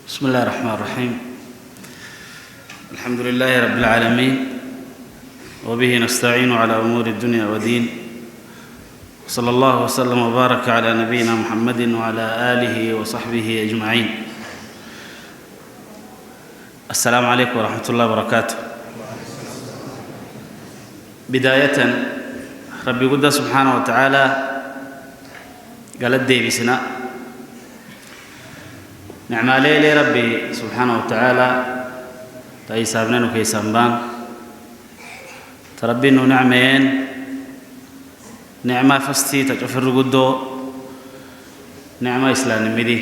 بسم الله الرحمن الرحيم. الحمد لله رب العالمين، وبه نستعين على أمور الدنيا والدين، صلى الله وسلم وبارك على نبينا محمد وعلى آله وصحبه أجمعين. السلام عليكم ورحمة الله وبركاته. بداية ربي قد سبحانه وتعالى قال الدي بسنا نعم عليه ربي سبحانه وتعالى تيسابنا وكيسابان تربي إنه نعمين نعمة فستي تجفر قدو نعمة إسلام مدي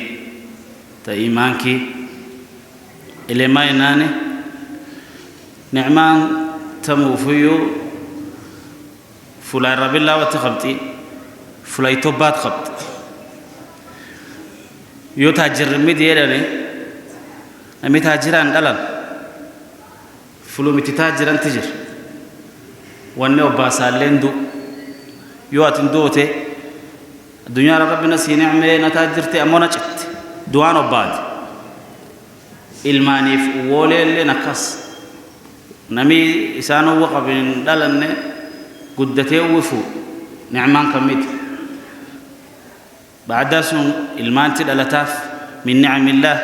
تإيمانك إلى ما يناني نعمان تموفيو فلا رب الله وتخبتي فلا يتوبات خبت يو تاجر مدي يدني نمي تاجران دلال فلو متي تاجران تجر وانو باسالندو يو اتندوته الدنيا ربنا سي نعمه نتاجرتي امونه جت دوانو بعد المانيف وولل نكس نمي اسانو وقبن دلن قدته وفو نعمان كميت بعد اسم المانت الالتاف من نعم الله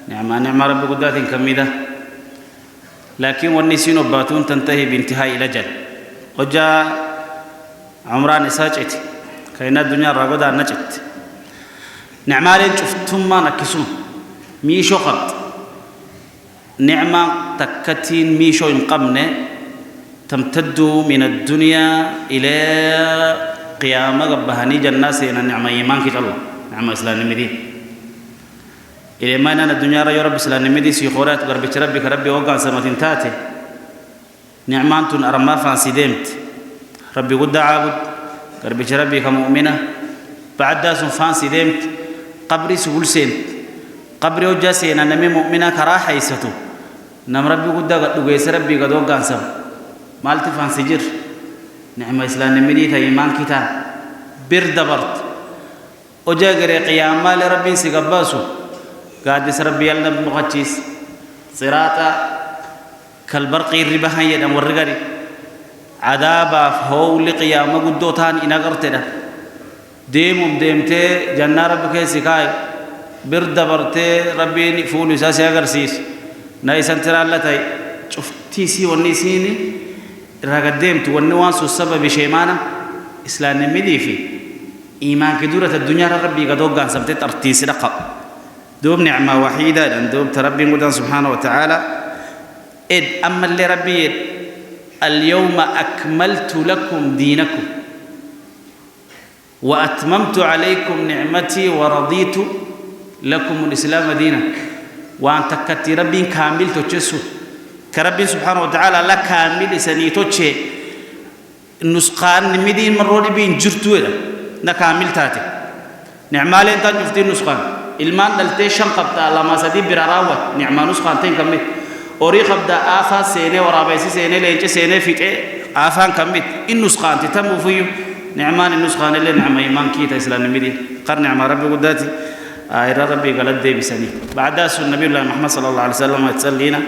نعم رب قدات كميده لكن والنسين باتون تنتهي بانتهاء الاجل وجاء عمران ساجت كاين الدنيا راغدا نجت نعمالين شفتم ما نكسون ميشو قط نعمه تكتين ميشو ينقمنه تمتد من الدنيا الى قيامة قبهاني جنة سينا نعمة إيمان كي الله نعمة إسلام نمدي إلى ما أنا الدنيا رأي رب إسلام نمدي سيخورات ربي ربي كربي وقع سماتين تاتي نعمان تون أرما فانسي ديمت ربي قد عابد ربي ربي كمؤمنة بعد داس فانسي ديمت قبري سهول سين قبري وجا سينا نمي مؤمنة كراحة يستو نم ربي قد قيس ربي قد وقع سم مالتي فانسي جر نعم إسلام نمدي تيمان كتا بردبرت وجاء قيامة لربي سيقباسو قادس ربي يلنا بمغتشيس صراطا كالبرق الربها يدام ورقري عذابا فهو لقيامة قدوتان إنا قرتنا ديمتي جنة ربك سيكاي بردبرت ربي فول يساسي أغرسيس نايسان ترى اللتاي شفتيسي ونسيني رغدمت والنواس السبب شيمانا اسلام نمدي في ايمان كدوره الدنيا ربي قد وقع سبت ارتيس رقب دوب نعمه وحيده ان دوب ربي قد سبحانه وتعالى اد اما اللي ربي اليوم اكملت لكم دينكم واتممت عليكم نعمتي ورضيت لكم الاسلام دينا وان تكتي ربي كامل تجسو كربي سبحانه وتعالى لا كامل سنيتوچه نسخان مدين مرودي بين جرتولا نكامل تاتي نعمال انت جفتي نسخان المان دلتي شنقبت لما سدي براراوه نعم نسخان تين كمت اوري خبدا افا سينه ورابيسي سينه لينچ سينه فيته افان كمت ان نسخان تتم فيو نعمان النسخان اللي نعم ايمان كي تسلم مدين قرن نعم ربي قداتي اير ربي قالت دي بسني بعد النبي الله محمد صلى الله عليه وسلم يتسلينا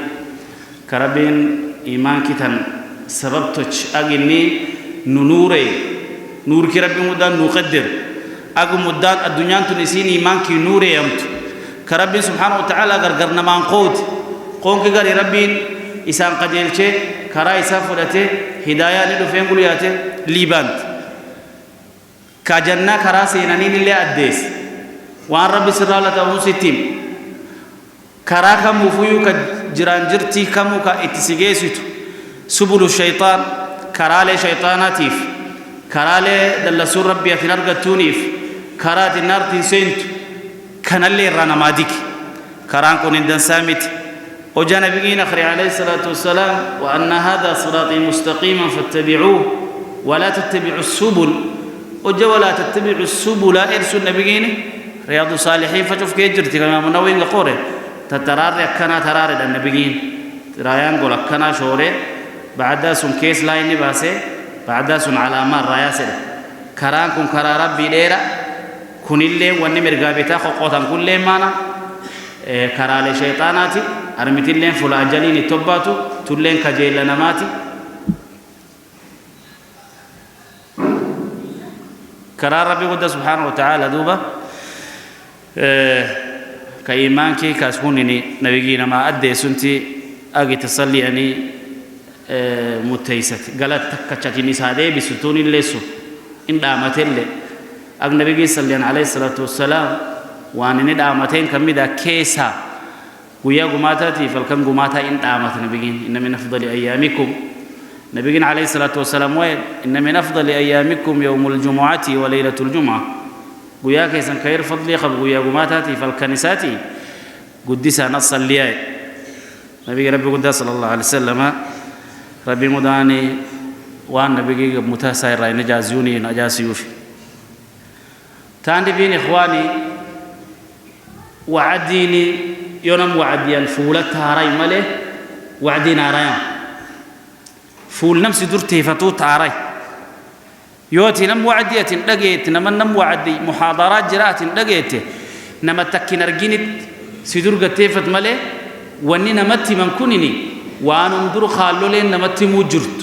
كربين إيمان كتن سببتش أجني نوري نور كربي مدان نقدر أجو مدان الدنيا تنسين إيمان كي نوري يمت كربين سبحانه وتعالى غرغرنا مان قود قوم كغري ربين إسان قديلچه كرا إسافلته هداية لدفين قلياته ليبانت كجنة كرا سينانين اللي أديس وان ربي سرالة ستيم كرا كمفيو جرانجرتي كموكا اتسيجيسيتو سبل الشيطان كرالي شيطاناتيف كرالي دلسور ربي اتنرغتونيف كرات النار تنسينت كنالي رانا ماديك كرانكو نندن سامت وجانا بقين اخري عليه الصلاة والسلام وأن هذا صراطي مستقيما فاتبعوه ولا تتبعوا السبل ولا تتبعوا السبل ارسل نبيين رياض الصالحين فشوف كيجرتي كما منوين قوري تترار كنا ترار النبيين رايان قول كنا شوري بعد سن كيس لاين باسه بعد سن علامات راياسه كرانكم كرا ربي ديرا كن اللي وني مرغابتا خقوتان كل مانا كرال شيطاناتي أرمت اللين فلا أجلين توباتو تلين كجيل نماتي كرار ربي قد سبحانه وتعالى دوبا كإيمانك كاسكونني نبينا ما أدي سنتي أجي تصلي أني متيست قالت تكتشتي نسادي بستون الليسو إن دامت اللي أجنبي صلى عليه الصلاة والسلام وأن ندامتين كمدا كيسا ويا قماتاتي فالكم قماتا إن دامت نبيين إن من أفضل أيامكم نبينا عليه الصلاة والسلام وين إن من أفضل أيامكم يوم الجمعة وليلة الجمعة ويا كيسا كير فضلي خب ويا قماتاتي فالكنساتي قدسا نص اللياء نبي ربي قدس صلى الله عليه وسلم ربي مداني وان نبي متاسير راي نجازيوني نجاسيوفي تاندي بين إخواني وعديني يونم وعدي الفولة تاراي ماله وعدينا رايان فول نمسي درتي فتو تاراي يوتي نم وعدية لقيت نم وعدي محاضرات جرات لقيت نما تكين رجينت سيدور قتيفت ماله واني نمتي من كونني وأنا ندور خالولين نمتي موجرت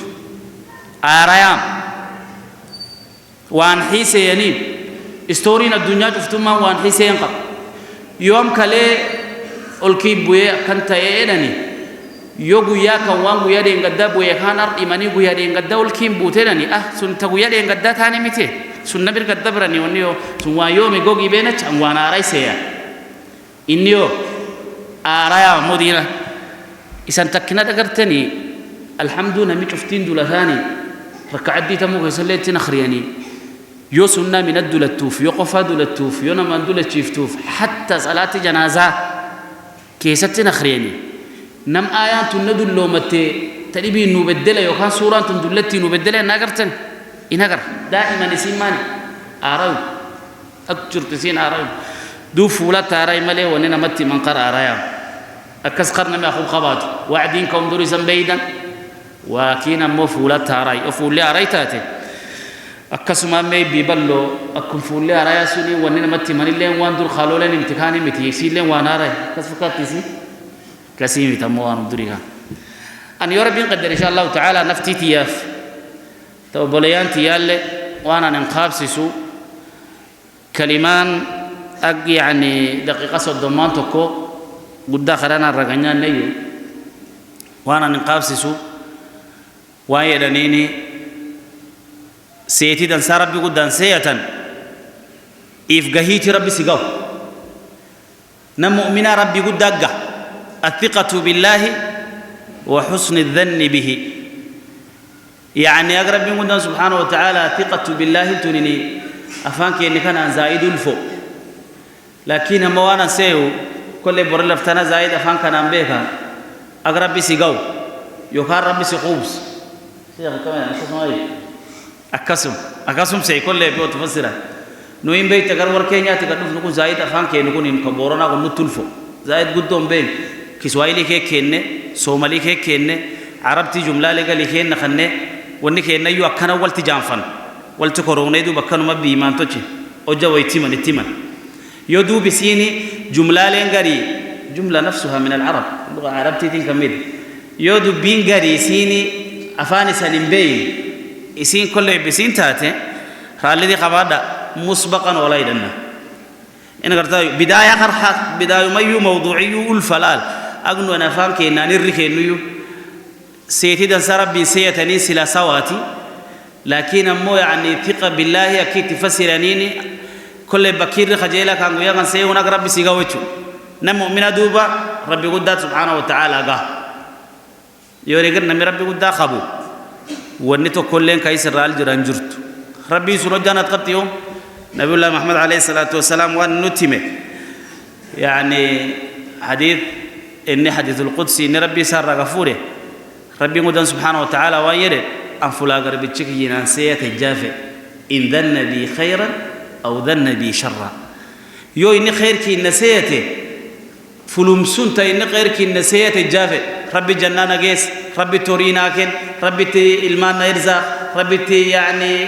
آرايان وان حيسي ينيب استورينا الدنيا شفتما وان حيسي ينقب يوم كله الكيب بويا كنت يدني يوغو يا كان وان بويا دين غدا بويا كان ارض ماني بويا دين غدا الكيب بوتني سن تبويا دين غدا ثاني متي سن نبر غدا برني ونيو سن يومي غوغي بينا كان وانا رايسيا انيو آرايا مدينة إذا تكنا ذكرتني الحمد لله مشفتين دولا ثاني ركعتي تمو صليت نخرياني يو سنة من الدولة توف يو قفا دولة توف يو نمان دولة تشيف توف حتى صلاة جنازة كيست نخرياني نم آيات ندل لو متى تريبي نبدله يو كان سورة تندلتي نبدله ناقرتن إناقر دائما نسيماني آراو أكثر تسين آراو دو فولا تاراي ملي وننا متي من قرأ آرايا أكس قرن ما أخو خبات وعدين كون دوري زنبيدا وكينا مو فولا تاراي أفولي آرايتاتي أكسما مي بيبلو أكون فولي أرايا سوني وننا متي من اللين واندور خالولين امتحاني متيسي لين وانا راي كسفكات تسي كسيمي تموان دوريها أن يربين قدر إن شاء الله تعالى نفتي تياف تو بوليان تيالي وانا ننقاب سيسو كلمان يعني دقيقة صدمان تكو قد خلنا الرجعان ليه وانا ننقاب سيسو واي دنيني سيتي دان سارب بيقول دان سيئة إفجاهيتي ربي سجاو نمؤمنا ربي قد دقة الثقة بالله وحسن الظن به يعني أقرب من قدام سبحانه وتعالى ثقة بالله تنيني أفانك إن كان زائد الفوق لكن ما أنا سيو كل برا لفتنا زائد أفانك أنا بيها أقرب بسجاو يخار ربي سخوبس كمان أكاسم سي كل بيوت تفسره نوين بيت أقرب وركينيا تكلم نكون زائد أفانك نكون إن كبرنا كم نتلفو زائد قدام بين كسوائي لك كنّه سومالي لك كنّه عربتي جملة لك لكين نخنّه ونك إنه يو أكنا والتي جانفن والتي كورونا يدو بكنو ما بيمان توجه أوجا ويتيمن يدو بسيني جملة لينغاري جملة نفسها من العرب اللغة عربتي تنكمل يدو بينغاري سيني أفاني سالم بين يسين كله بسين تاته خالدي خبادا مسبقا ولا يدنا إن قرطا بداية خرحة بداية ما يو موضوعي الفلال أقول أنا فاهم كأن نريك إنه سيتي دنسار بسيتني سلا سواتي لكن مو يعني ثقة بالله أكيد تفسرنيني كل بكير خجيلة كان ويا كان سيهونا ربي سيجاوتشو نمو من دوبا ربي قدّا سبحانه وتعالى قا يوريكر نمي ربي قدّا خبو ونيتو كلين كايس الرال جرانجرت ربي سنو جانت قبت يوم نبي الله محمد عليه الصلاة والسلام وان نتمه يعني حديث إن حديث القدسي إن ربي سار غفوره ربي قدّا سبحانه وتعالى ويره أنفلا قرب تشكي نانسية الجافة إن ذن بي خيرا أو ذن بي شرا يو إن خير كي نسيته فلوم سنت إن خير كي نسية الجافة ربي جنانا جيس ربي تورينا كن ربي تي إلمان نيرزا ربي تي يعني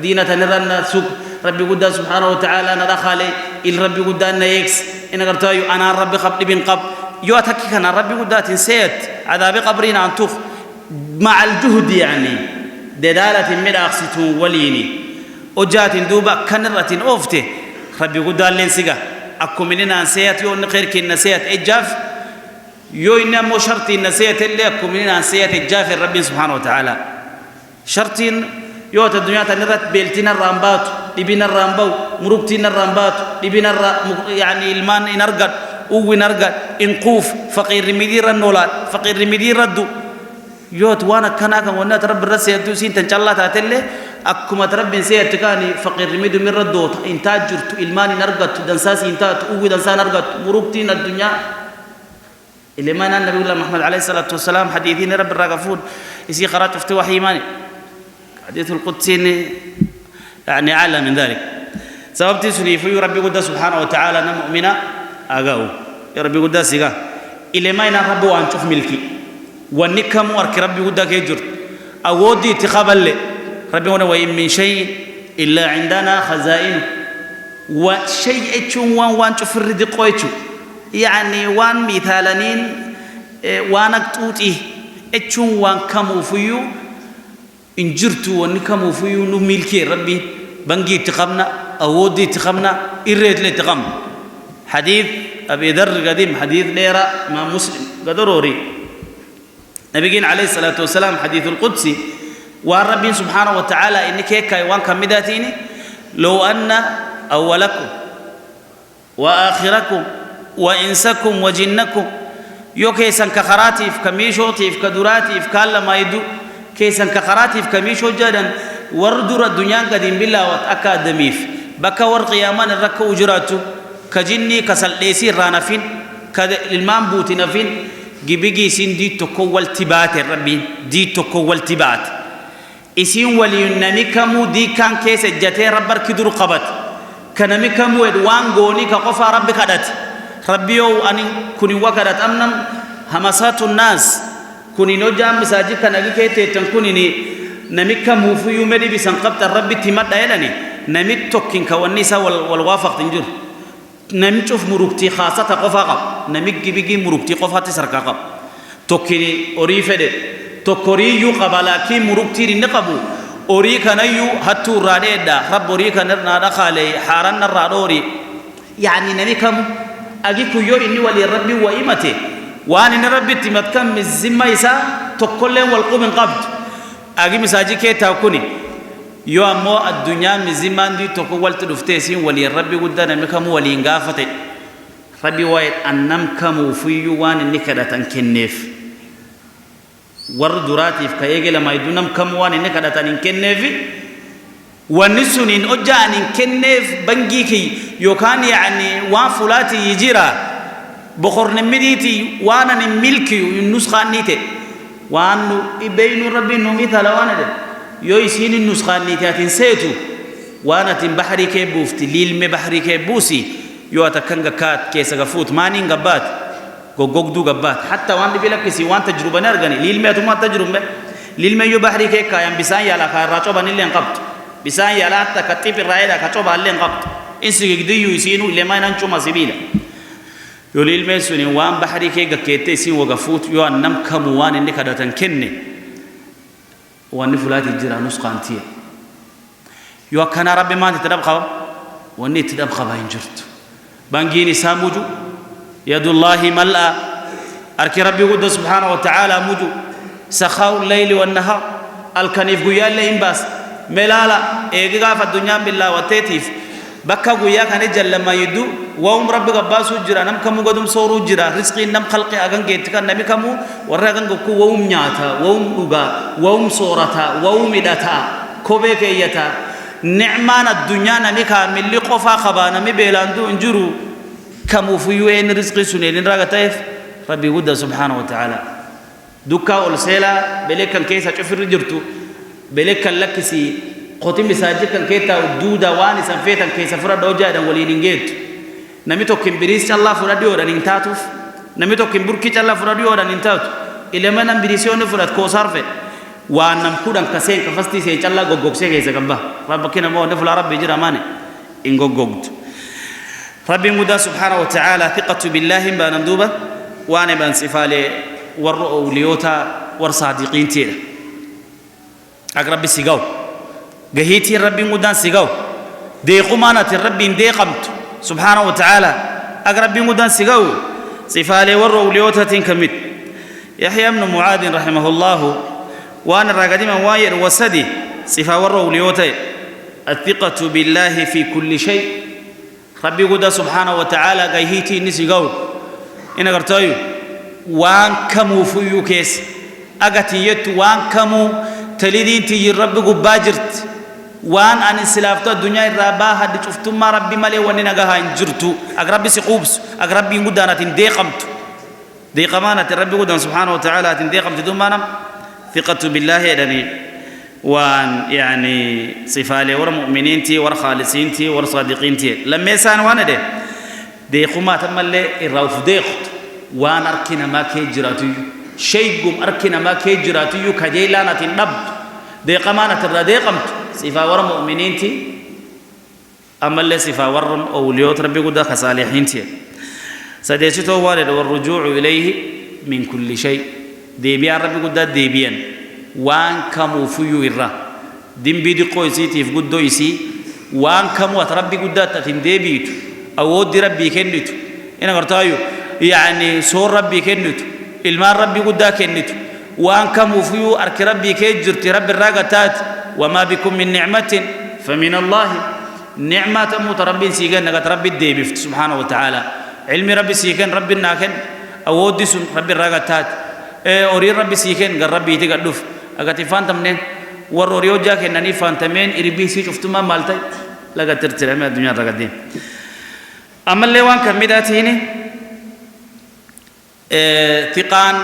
دينة نرنا سوق ربي قدّا سبحانه وتعالى ندخله إل ربي قدّا نيكس إن قرتايو أنا ربي قبل ابن قب يو أتكي كان ربي قدات سيت عذاب قبرين أنتوخ مع الجهد يعني دلالة من أقصتون وليني وجات دوبا كنرة أوفته ربي قدال لنسيقا أكو مننا سيت يو نقير كي نسيت إجاف يو إنما شرطي نسيت اللي أكو مننا سيت إجاف ربي سبحانه وتعالى شرطين يو الدنيا تنرت بيلتنا الرامبات لبنا الرامبو مربتنا الرامبات لبنا يعني المان إنرقد أو نرقد إنقوف فقير مدير النولاد فقير مدير ردو يوت وانا كناك وانا ترب الرسي يدوسين تنشالله تاتله أكما ترب سيئة تكاني فقير مدير من ردو إنتاج جرت إلمان نرقد دنساسي إنتاج أو دنسان نرقد مربتنا الدنيا اللي ما النبي الله محمد عليه الصلاة والسلام حديثين رب الرقفون يسي قرات في وحي ماني حديث القدسي يعني أعلى من ذلك سبب تسني في ربي قد سبحانه وتعالى مؤمنا أجاو يا ربي قد سيجا إلى ما ينا ربي وانشوف ملكي ونكم ورك ربي قد كيجر أودي تقبل ربي هنا وإن من شيء إلا عندنا خزائن وشيء أشون وانشوف الردق ويشو يعني وان مثالين وانك توتي أشون وان كمو فيو إن جرتو ونكمو فيو نملكي ربي بنجي تقمنا أودي تقمنا إريد لي تقم حديث أبي ذر قديم حديث ليرة ما مسلم قدروري نبينا عليه الصلاة والسلام حديث القدسي والرب سبحانه وتعالى إنك هيك وان كمداتيني لو أن أولكم وآخركم وإنسكم وجنكم يو كيسان كخراتي في كميشوتي في كدوراتي في كالا ما يدو كيسان كخراتي في كميشو جدا وردور الدنيا قديم بالله واتأكادميف بكا ورقيامان الركو وجراتو كجني كسليسي رانفين كالمان بوتنفين جبيجي سين دي تكو والتبات الربين دي تكو والتبات اسين ولينمكمو دي كان كيس الجتي ربر كدر قبت كنمكمو ادوان غوني كقفا ربي كدت ربيو اني كوني وكدت امنم همسات الناس كوني نوجام مساجد كنغي كيتي تنكوني نمكمو في يومدي بسنقبت الرب تمد يدني نمت توكين كونيسا والوافق تنجر نمشوف مروكتي خاصة قفاقب نمجي بيجي مروكتي قفاتي سرقاقب توكيني أوريفد توكوري يو قبلاكي مروكتي رنقبو أوري كنيو هتو راديدا رب أوري كنرنا دخالي حارن الرادوري يعني نمكم أجيكو يو إني ولي ربي وإمتي وأنا نربي تمتكم الزمة يسا توكلين والقوم قبض أجي مساجي كي تاكوني يو أمو الدنيا مزمان دي تكو والت دفتيسين ولي ربي قدنا مكمو ولي انغافته ربي وايد أنم كمو فيو وان نكدة كنيف وردراتي في كيجي لما يدونم كمو وان نكدة كنيف ونسونين أجان كنيف بنجيكي يوكان يعني وان فلاتي يجيرا بخور نمديتي وانا نملكي النسخة نيتي وانو يبينو ربي نميتها لوانا ده يو يسين النسخة نيتاتين سيتو وانا تنبحري كيبوفتي ليلم بحري كيبوسي يو أتكنغ كات كيسا غفوت مانين غبات غوغدو غبات حتى وان دي بيلكسي وان تجربة نرغني ليلم يتوما تجربة ليلم يو بحري كيكا يام بسان يالا كاراچو بانيل ينقبت بسان يالا حتى كتيب الرائدة كاچو بانيل ينقبت إنسي غديو يسينو لما ينانچو مزبيلا يو ليلم سوني وان بحري كيكا كيتي سين وغفوت يو أنم كموان إنك داتن كني وان فلات الجرا نسقانتيه يو كان ربي ما تتدبخ واني تدبخ باين جرت بانجيني ساموجو يد الله ملأ أركي ربي قد سبحانه وتعالى موجو سخاء الليل والنهار الكنيف قيا اللي باس ملالا إيقا في الدنيا بالله وتيتيف بكا قيا كان يجل لما يدو وهم ربي قباسو جرا نم كمو قدم صورو جرا رزقي نم خلقي أغن جيتك نمي كمو ورغن قو وهم نياتا وهم أغا وهم صورتا وهم إداتا كوبيك إيتا نعمان الدنيا نمي كامل لقفا خبا نمي بيلاندو انجرو كمو فيوين رزقي سنين راغا تايف ربي قد سبحانه وتعالى دوكا والسيلا بليكا كيسا شفر جرتو بليكا لكسي قوتي مساجكا كيتا ودودا واني سنفيتا كيسا فرد وجادا ولينينجيت نميتو كمبريس الله فرد يودا ننتاتوف نميتو كمبركي الله فرد يودا ننتاتو إلا ما نمبريسيون فرد كوسارفه وانم كودان كسين كفستي سي الله غوغوك سي كيسا كبا ربكينا مو نفل ربي جرا ماني إن غوغوكت ربي مدى سبحانه وتعالى ثقة بالله بانندوبة وانا بان صفالي ورؤوا ليوتا ورصادقين تير أقرب سيقاو قهيتي ربي مدى سيقاو ديقو مانة ربي ديقمت سبحانه وتعالى أقرب مدى سيقاو صفالي ورؤوا ليوتا تنكمت يحيى بن معاذ رحمه الله وانا راقديما واير وسدي صفا ورؤوا ليوتا الثقة بالله في كل شيء ربي قد سبحانه وتعالى قيهيتي نسي قول إنا قرطايو وان كمو فيو كيس أغتي يت وان كمو تليدين تيجي ربي قباجرت وان أن السلافة الدنيا الراباها دي شفتم ما ربي مالي واننا قاها انجرتو أقربي سيقوبس أقربي قدانة ديقمت ديقمانة ربي قدان سبحانه وتعالى ديقمت دمانا ثقة بالله يعني وان يعني صفالي ور مؤمنين تي ور خالصين تي ور صادقين تي لما يسان وانا دي قما تملي الروف ديخت وان أركنا ما كيجراتي شيء أركنا ما كيجراتي كجيلانة النبض دي قمانة الردي قمت صفا ور مؤمنين تي أما اللي صفا ور أوليوت ربي قد خصالحين تي سديشتو والد والرجوع إليه من كل شيء دي بيان ربي قد دي بيان وان كمو فيو إرّا دين بيدي قويسي تيف قدو يسي وان كمو أتربي قدات تتنديبيتو أود ربي كنتو إنا قرطايو يعني سور ربي كنتو المال ربي قدا كنتو وان كمو فيو أرك ربي كجرت ربي الراقتات وما بكم من نعمة فمن الله نعمة موت ربي سيكن نقت ربي الديبفت سبحانه وتعالى علم ربي سيكن ربي الناكن أود سن ربي الراقتات أوري ربي سيكن قال ربي تقدف أقتي فانتمنين وروريو جاك إنني فانتمين إربيسي شفتما مالتي لقد ترتلع من الدنيا رقدين أما اللي وان كمداتيني ثقان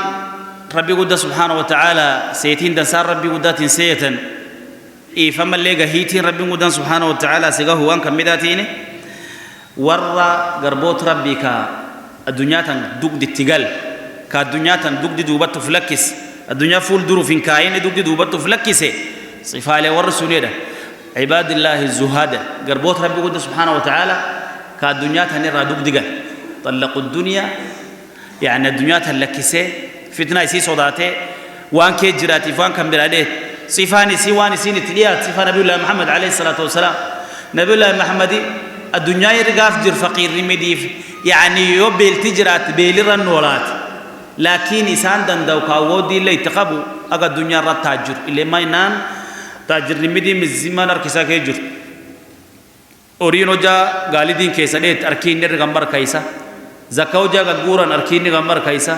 ربي قد سبحانه وتعالى سيتين دنسار ربي قدات سيتا فما اللي قهيتين ربي قد سبحانه وتعالى سيقاه وان كمداتيني ورّا قربوت ربي الدنيا تندق دي التقال كالدنيا تندق دي دوبات فلكس الدنيا فول درو فين كاين دوك دي دوبات فلكسه صفاله ورسول ده عباد الله الزهاد قربوت ربي قد سبحانه وتعالى كالدنيا تنرى دوك دقال طلقوا الدنيا يعني الدنيا تلكسه فتنة يسي صداته وان كجراتي فان كم براده صفاني سيواني سيني تليات صفا نبي الله محمد عليه الصلاة والسلام نبي الله محمد الدنيا يرقاف جر فقير رميديف يعني يوبيل تجرات بيلرن ولات لكن إنسان دندو كاودي اللي تقبو أجا الدنيا رات تاجر اللي ما ينام تاجر رميدي مزمان أركيسا كيجر أورينو جا غالدين كيسانيت أركين نرغمبر كيسا زكاو جا غوران أركين نرغمبر كيسا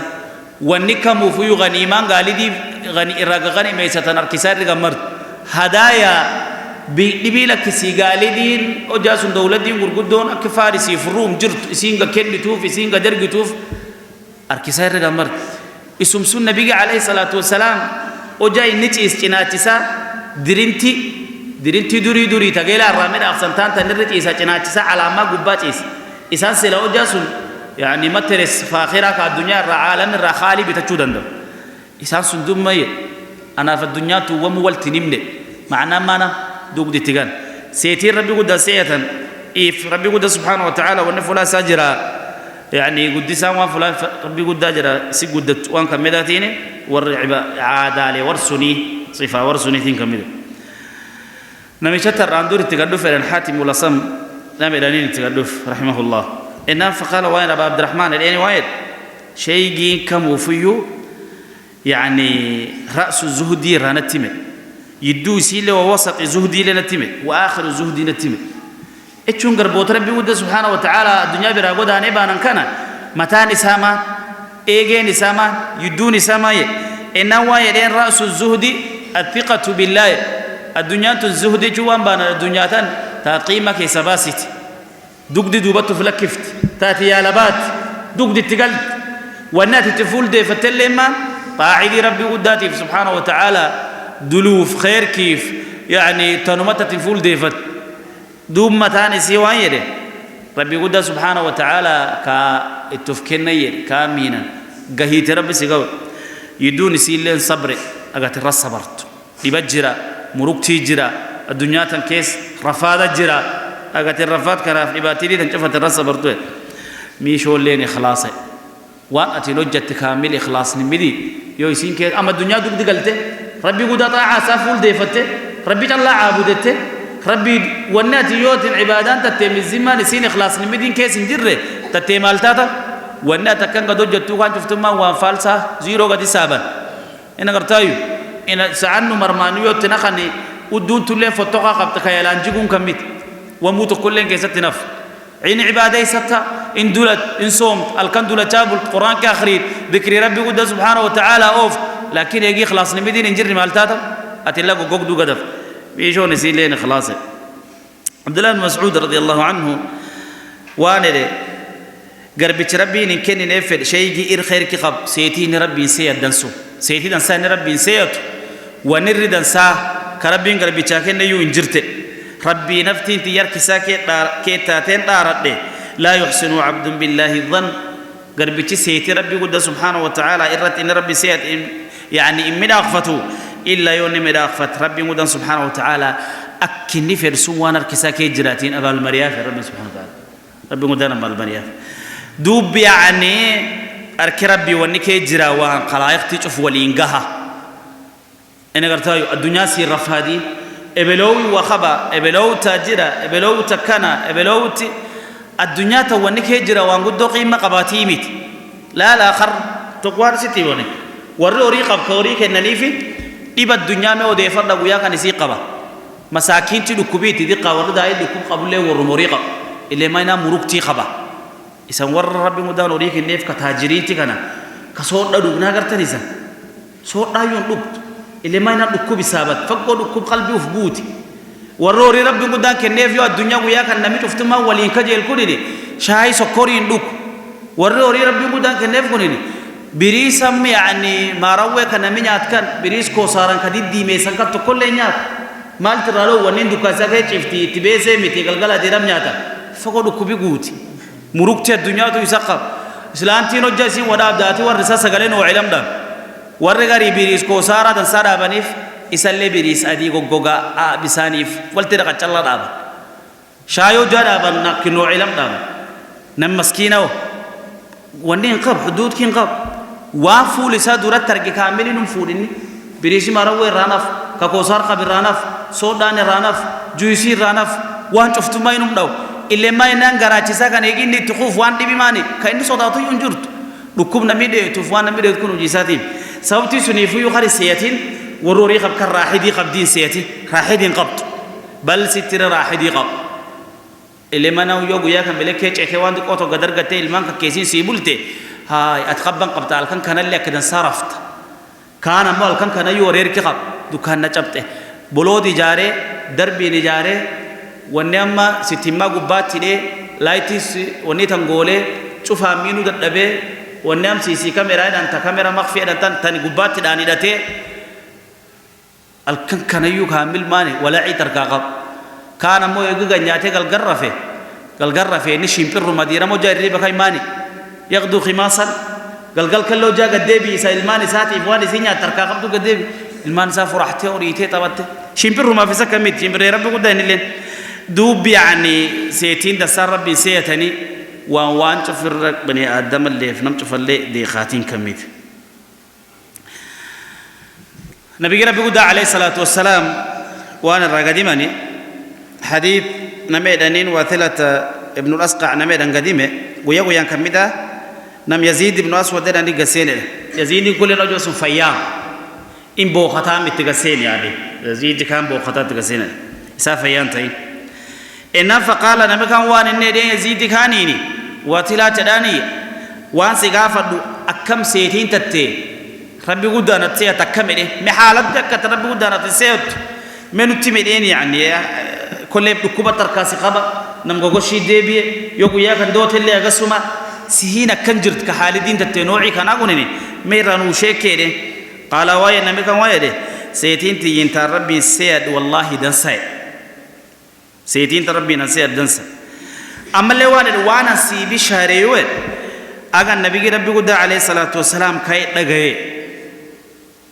ونكا مفيو غنيمان غالدي غني إراغ غني ميساتان أركيسا نرغمبر هدايا بيبيلا كسي غالدين أجاسون دولدين ورقودون أكفارسي فروم جرت إسينغا كن توف إسينغا درق توف أركيسا نرغمبر اسم سن نبي عليه الصلاة والسلام وجاي نتيس جناتيسا درنتي دوري تقيل الرامين أفسنتان تنرتي إسا جناتيسا على ما قباتيس إسان سلا وجاسون يعني مترس فاخرة كالدنيا العالم الرخالي بتجودن دو إسان سندوم ماي أنا في الدنيا توم والتنمني معنا مانا دوق دي تيغان سيتير ربي قد سيئة إف ربي قد سبحانه وتعالى ونفلا ساجرا يعني قد ساموا فلان ربي قد أجرا سي قد وان كمداتيني والرعب عادالي ورسني صفا ورسني تين كمدة نمي شتر راندور تقدف إلى حاتم ولصم نمي لانين تقدف رحمه الله إنام فقال وين أبا عبد الرحمن الأني وايد شيء كم وفيو يعني رأس الزهدي رانتمه يدو سيله ووسط الزهدي لنتمه وآخر الزهدي نتمه اتشون قربوت ربي ود سبحانه وتعالى الدنيا براغودا نبانا كان متى نساما ايجي نساما يدو نساما إنام وايد رأس الزهدي الثقة بالله الدنيا الزهدي جوان بانا الدنيا تقيمك سباسيت دوك دي دوباتو فلكفت تاتي يا لبات دوك دي تقلت والنات تفول دي فتلما طاعدي ربي قداتي سبحانه وتعالى دلوف خير كيف يعني تنمت تفول دي فت دوم متاني سيوان يدي ربي قدا سبحانه وتعالى كا اتفكني كامينا قهيت ربي سيقول يدوني سيلين صبر اغات الرس صبرت يبجرا مروك تيجرا الدنيا تنكيس رفادة جرا أقت الرفات كراف إباتيلي تنشفت الرص برتوه ميشو لين خلاصه وان أتلوجت كامل إخلاص نمدي يوسين كي أما الدنيا دوك دقلته ربي قد طاعة سافول ديفته ربي الله عابدته ربي ونات يوت العبادات تتم الزمان سين إخلاص نمدي كيس نجره تتم التاتا ونات كان قد وجدت كان شفت ما وان فالسا زيرو قد سابا إن قرتايو إن سعنو مرمانيو تنخني ودون تلين فتوقع قبت خيالان جيكون كميت وموت كلين كيست نف عين عبادة ستا إن دولت إن صومت الكن دولت جاب القرآن كآخرين ذكر ربي قد سبحانه وتعالى أوف لكن يجي خلاص نمدين إنجر مالتاتا أتلاقوا قدو قدف بيشون يسيلين خلاصه عبد الله بن مسعود رضي الله عنه وانا قربت ربي إن كان نفر شيء إير خير كقب سيتين ربي سيد دنسو سيتي دنسا ربي سيد ونر دنسا كربي قربت شاكين يو إنجرته ربي نفتين تيار كساكي كيتاتين دارت لا يحسن عبد بالله الظن قربت سيتي ربي قد سبحانه وتعالى إرت إن ربي سيد يعني إن مداخفته إلا يوني مداخفت ربي قد سبحانه وتعالى أكني فرسوان الكساكي جراتين أبا المرياف ربي سبحانه وتعالى ربي قد أبا المرياف دوب يعني أركي ربي ونكي جراوان قلائق تشوف ولينقها أنا قلت الدنيا سير رفادي إبلوي وخبا إبلو تاجرة إبلو تكنا إبلو الدنيا تونكي جراوان قد قيمة قباتيمت لا آخر تقوار ستي وني وروري قب كوري كنليفي إبا الدنيا ما وديفر لقويا كان يسيق قبا مساكين تلقبي تدقى ورد عيد لكم قبل له ورموريقا اللي ما ينام مرقتي خبا إذا ور ربي مدان وريك النيف كتاجريتي كنا كصور لدوك ناقر تنسى صور لا ينلوك اللي ما ينام لكم بسابت فقو لكم قلبي وفبوتي وروري ربي مدان كنيف يو الدنيا ويا كان نميت افتما ولين كجيل كوني شاي سكوري ينلوك وروري ربي مدان كنيف كوني بريسم يعني ما روى كان منيات كان بريس كوساران كديد دي ميسان كتو كل نيات مال ترالو ونين دوكاسا كيفتي تبيسه ميتي غلغلا ديرام نياتا فقو لكم بيغوتي مروكتي الدنيا تو يسقط اسلامتي نوجاسي ودا ابداتي ورسا سغلين وعلم دام ورغاري بريس كوسارا دن سارا بنيف يسلي بريس ادي غوغا بسانيف ولترق تشلا دابا شايو جدا بن كنو علم دام نم مسكينو ونين قب حدود كين قب وافو لسا دورت ترك كاملين فودني بريسي ماروي رانف ككوسار قبر رانف سودان رانف جويسي رانف وان شفتو ما ينم داو إلا ما ينان غراتيسا كان يجيني تخوف وان دي بماني كأني صداتو ينجرت ركوب نميد تفوان نميد تكونوا جيساتين سببتي سنيفو يخري سياتين وروري قب كراحدي قب دين سياتي راحدين قبط بل ستر راحدي قب إلا ما نو يوغو ياكم بلكيتش اكوان دي قوتو قدر قتي المان كيسين سيبولتي هاي أتخبن قبطال كان اللي كده صرفت كان مال كان يورير كقب دكان نجبته بلودي جاره دربي نجاره ونعما ستيما قبات تلي لايتيس ونيتانغولي شوف مينو دبه ونعم سي كاميرا أنت كاميرا مخفية أنت تاني قبات تداني دته الكن كان يو كامل ماني ولا عيتر كقب كان مو يجوا نياته قال نشيم بيرو مديرة مو جاري بكاي ماني يغدو خماسا قال كلو جا قدبي سلمان ساتي فواني سينيا تركا قبضو قدبي المان سافر راحته وريته طبته شيمبر ما في سكميت شيمبر ربي قدان لين دوب يعني سيتين دسار ربي سيتني وان تفر بني ادم اللي فنم تفلي دي خاتين كميت نبي ربي قد عليه الصلاه والسلام وانا الرقديماني حديث نميدانين وثلاثه ابن الاسقع نميدان قديمه ويا كميدا نم يزيد بن أسود ده عندي قسينة يزيد كل رجل اسمه فيام إن بوخاتها متقسين يعني يزيد كان بوخاتها تقسينة سافيان تاي إن فقال نبي كان وان إن ده يزيد كانيني واتلا تداني وان سقافة أكم سيتين تتي ربي قدنا تسيا تكمله محالة دكت ربي قدنا تسيت منو تمدين يعني كل بكوبة تركاسي خبا نمغوشي ديبي يوكو ياكن دوت اللي أقسمه سهينا كنجرت كحالدين تتنوعي كان أقولني ميرانو شيكيري قال واي نمي كان واي ده سيتين تيين تربي سيد والله دنسا سيتين تربي نسيد دنسا أما اللي وانا سيبي شهريوه أغا نبي ربي قد عليه الصلاة والسلام كايت لغاية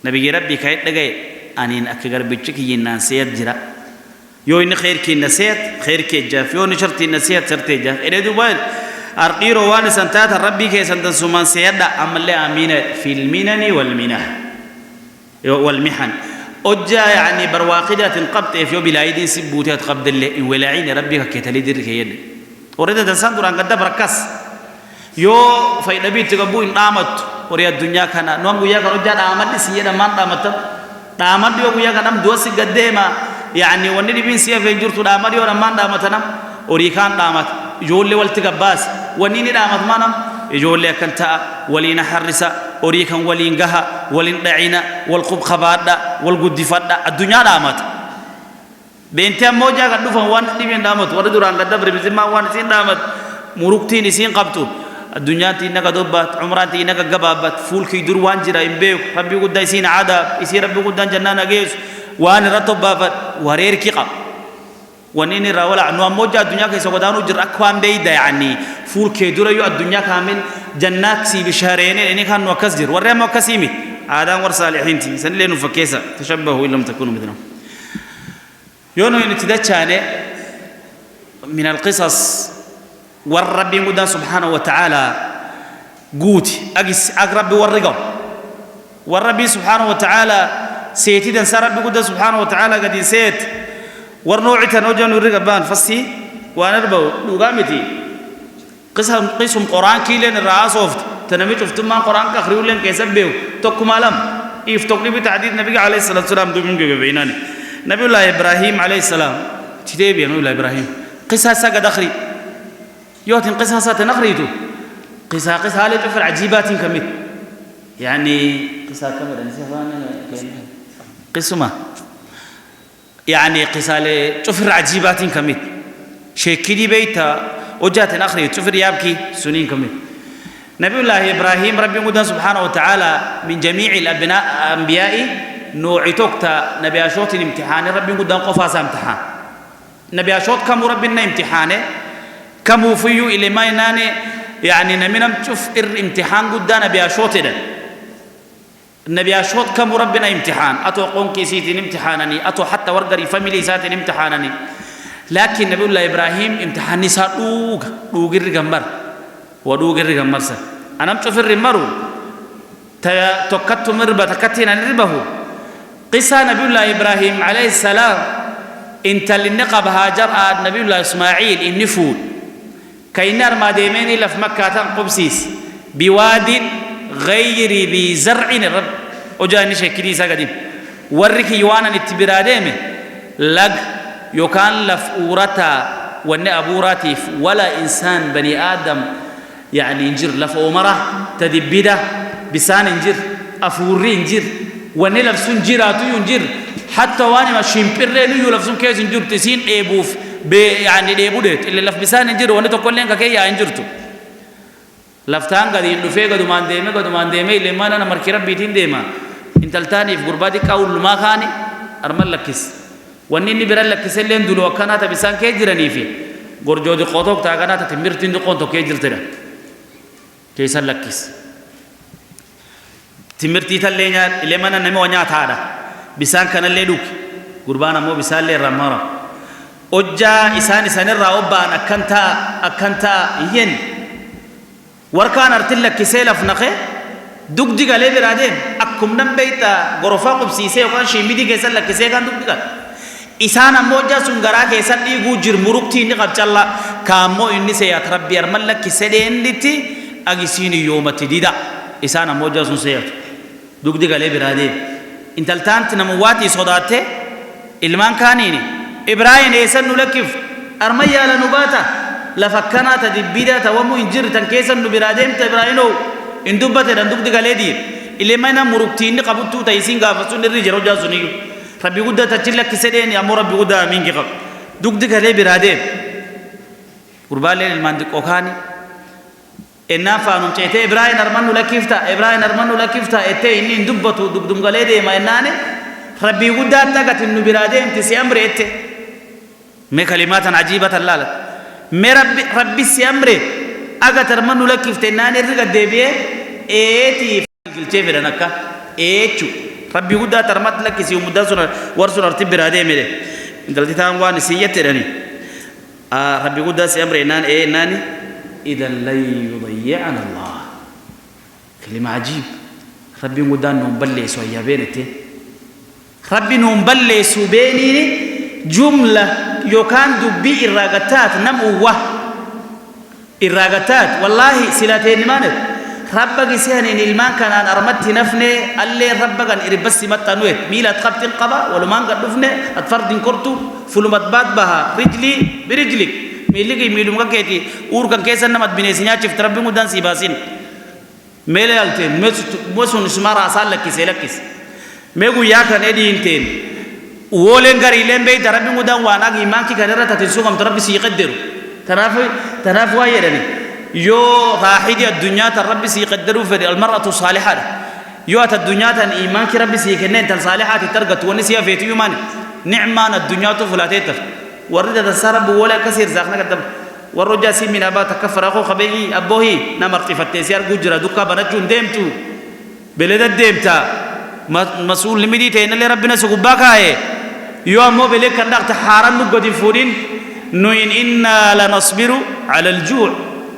نبي ربي كايت لغاية أنين أكغر بيتشك ينان سيد جرا يو إن خير كي نسيت خير كي جاف يو نشرتي نسيت شرتي جاف إذا دوبان أرقيرو وان سنتات ربي كي سنتن سمان سيدا أمل أمين في المنن والمنح والمحن أجا يعني برواقدة تنقبت في يوم بلايدين سبوتات قبض الله ولعين ربك كتلي درك يد وريد تنسان دوران قد بركس يو في نبي تقبو إن قامت وريا الدنيا كان نوم ويا كرجال آمد سيدا ما قامت قامت يو ويا كنام دوس قديما يعني وني بين سيا في جرت قامت يو ما قامت نام وريكان قامت يقول والتقباس وني قامت ما نام يقول لك أنت ولين حرسا أريكم ولين جها ولين دعينا والقب خباردا والجود فدا الدنيا دامت بنتي موجا قد دفن وان تبين دامت ورد دوران قد دبر بزما وان سين دامت مروكتي نسين قبتو الدنيا تينا قدوبات عمران تينا قبابات فول كي دور وان جرا إمبيو ربي قد يسين عذاب يسير ربي قد جنانا جيس وان رتب بابات ورير كيقا ونيني راولا عنو موجا الدنيا كي سودانو جر أكوان بيدا يعني فول كي دور يو الدنيا كامل جنات سي بشهرين إني كان وكسجر ورّا وكسيمي عادان ورصالحين تي سنلين فكيسة تشبهوا إن لم تكونوا مثلهم يونو ينتدى من القصص والرب يقول سبحانه وتعالى قوت أقرب والرقم والرب سبحانه وتعالى سيتيدا سرب يقول سبحانه وتعالى قد يسيت ورنوعتا نوجان الرقبان فسي ونربو لغامتي قسم قرآن كيلين الرئاس وفت تنمي شفتم ما قرآن كخريو لين كيسب بيو توكم عالم يفتقني بتعديد نبي عليه الصلاة والسلام دومين بيناني نبي الله إبراهيم عليه السلام تدي نبي الله إبراهيم قصة قد أخري يوتين قصة تنخريتو قصة هالي تفر عجيبات كميت يعني قصة كميت قصة ما يعني قصة تفر عجيبات كميت شكلي بيتا وجات الأخرى تفر يابكي سنين كميت نبي الله إبراهيم ربي قدام سبحانه وتعالى من جميع الأبناء أنبياء نوعي توكتا نبي أشوت الامتحان ربي قدام قفاز امتحان نبي أشوت كم ربنا امتحانه كم فيو إلى ما يناني يعني نمنم تشوف الامتحان قدام نبي أشوت ده النبي أشوت كم ربنا امتحان أتو قوم كيسيتين امتحانني أتو حتى ورقري فاميلي ساتين امتحانني لكن نبي الله إبراهيم امتحاني صار دوغ الرجمر ودوغ الرجمر سا أنا مشوف الرمرو تكتت مربى تكتين الربه قصة نبي الله إبراهيم عليه السلام انت للنقب هاجر نبي الله إسماعيل النفود كينار ما ديميني لف مكة قبسيس بواد غير ذي زرع الرب وجاني شكلي ساقديم ورك يوانا نتبراديمه لق يكان لفورتا ون أبوراتي ولا إنسان بني آدم يعني إنجر لفومرة تدبيده بسان إنجر أفوري إنجر ون لفسون جيراتو ينجر حتى وانا ما شيمبرلي يلفسون كيس إنجر تسين إبوف يعني ديبودت اللي لف بسان إنجر ون تقول لين كي يا إنجرتو لفتان قديم لفيه قدومان ديمه اللي ما أنا مركب بيتين ديما إنت التاني في غرباتي كاول ما خاني أرمل لكيس ونيني برا لك سلين دلوا كنا تبسان كيجرني في غرجو دي قطوك تاغنا تتمرتين دي قطو كيجرتنا كيس لكيس تمرتي تلينا اللي ما نمي ونيا تادا بسان كان اللي دوك غربانا مو بسان لي رمارا أجا إسان الرأوبان أكنتا ين وركان أرتلك كسيلة فنقه دوك ديغا لي برادين أكم نمبيتا غرفا قبسيسي وكان شيميدي كيسان لك كسي كان دوك ديغا إسان أموجا سنغرا كيسان ديغو جرمروك تيني قبچالا كامو إني سيات ربي أرمال لك كسيدين لتي أغسيني يوم تديدا إسان أموجا سنسيات دوك ديغا لي برادين انتلتان تنمواتي صداته إلمان كانيني إبراهيم إيسان نلكف أرميا لنباتا لفكنا تدبيدا تومو إنجر تنكيسا نبرادين تإبراهيمو إندوبتا دندوك ديغا لي دي إلي مانا مروكتين قبطو تايسين غافتون الرجل رجا سنيو ربي قد تجلك كسدين يا مو ربي قد أمين كقب دوك ديغا لي برادين قربالي الماندك أوخاني إنا فانم تيتي إبراهيم أرمانو لكيفتا إتي إني اندوبتو دوك دمغا لي دي ما إناني ربي قد تغت إنو برادين تسي أمر إتي مي كلمات عجيبة اللالة مي ربي سي أمر أغت أرمانو لكيفتا إناني رغا ديبيه إيتي فالكيلتي فرنكا إيتشو ربي قد ترمت لك سي ومدا ورسول ارتب برادي ميري انت التي وان سيترني ربي قد أمر إنان إيه إناني إذا لن يضيعنا الله كلمة عجيب ربي قد نبلي سويا بينتي ربي نبلي سبيني جملة يكان دبي الراغتات نموه الراغتات والله سلاتين مانت ربك سيهن المان كان أرمت نفني اللي ربك إربس متنوه ميلاد خبط قبا ولمان قد نفني أتفرد كرتو فلومت بات بها رجلي برجلك ميلي ميلوم كيتي اور كان كيسن نمت بنيسنيا شفت ربي مدان سيباسين ميلي التين مسون سمارا سالك سيلكس ميغو يا كان ادي انتين وولن غاري لين بيت ربي مدان وانا إيمان كي كان رتا تنسوم ربي سيقدروا تناف وايرني يو راحدي الدنيا ربي سيقدروا في المرأة الصالحة يو الدنيا إيمان كي ربي سيكنن تن صالحات ترقت ونسيا في يومان نعمان الدنيا فلاتيتف ورد السرب ولا كثير زاخنا قدام والرجال سي من أبا تكفر أخو خبيئي أبوهي نمرت فتسيار جوجرا دكا بنجون ديمتو بلد الديمتا مسؤول لمديتين اللي ربنا سكوباك هاي يوم مو بلك كندق تحارن نقدي فورين نوين إنا لنصبر على الجوع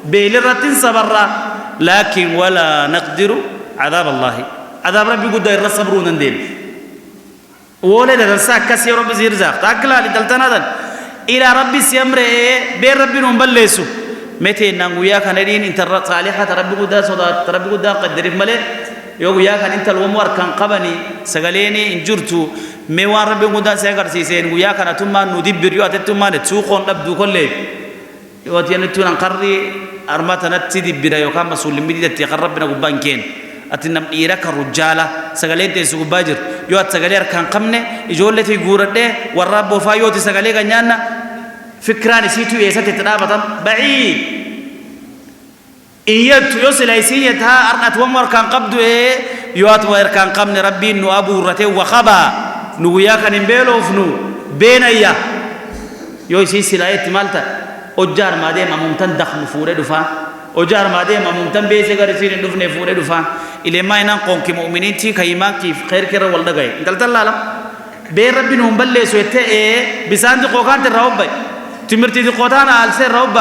بيلرة صبرا لكن ولا نقدر عذاب الله عذاب ربي قد ير صبرون ندين ولد الساك كسي رب زير زاق تاكلا لتلتنا إلى ربي سيمر بين ربي نبلسو متى نعويا كندين إنت صالحة ربي قد صدق ربي قد قدر ملء يويا كان إنت الأمور كان قبني سجليني إنجرتو ميوان ربي قد سيقر سيسين ويا كان توما ندبر يوات توما نتسوقون نبدو كله يوات ينتون نقري أرماتنا تدبر يوكام مسؤول مديد تقربنا قبانكين أتنم إيراك الرجالة سجلين تسوق باجر يوات سجلير كان قمنة يجول في جورده والرب وفايوت سجلي كنيانا فكران سيتو يسات تنابطا بعيد إيات يوصل أيسيتها أرنت ومر كان قبض يوات وير كان قمن ربي إنه أبو رتي وخبا نويا كان نبيلو فنو بينيا يوسي سلايت مالتا أجار ما دام ممتن دخل فورة دفا أجار ما دام ممتن بيسك رسين دفن فورة دفا إلى ما ينام قوم كمؤمنين تي كيما كيف خير كرا والدا جاي قلت الله لا بير ربي نهم بلّي سويته بسان دي قوكان تراب باي تمرتي دي قوتان على رب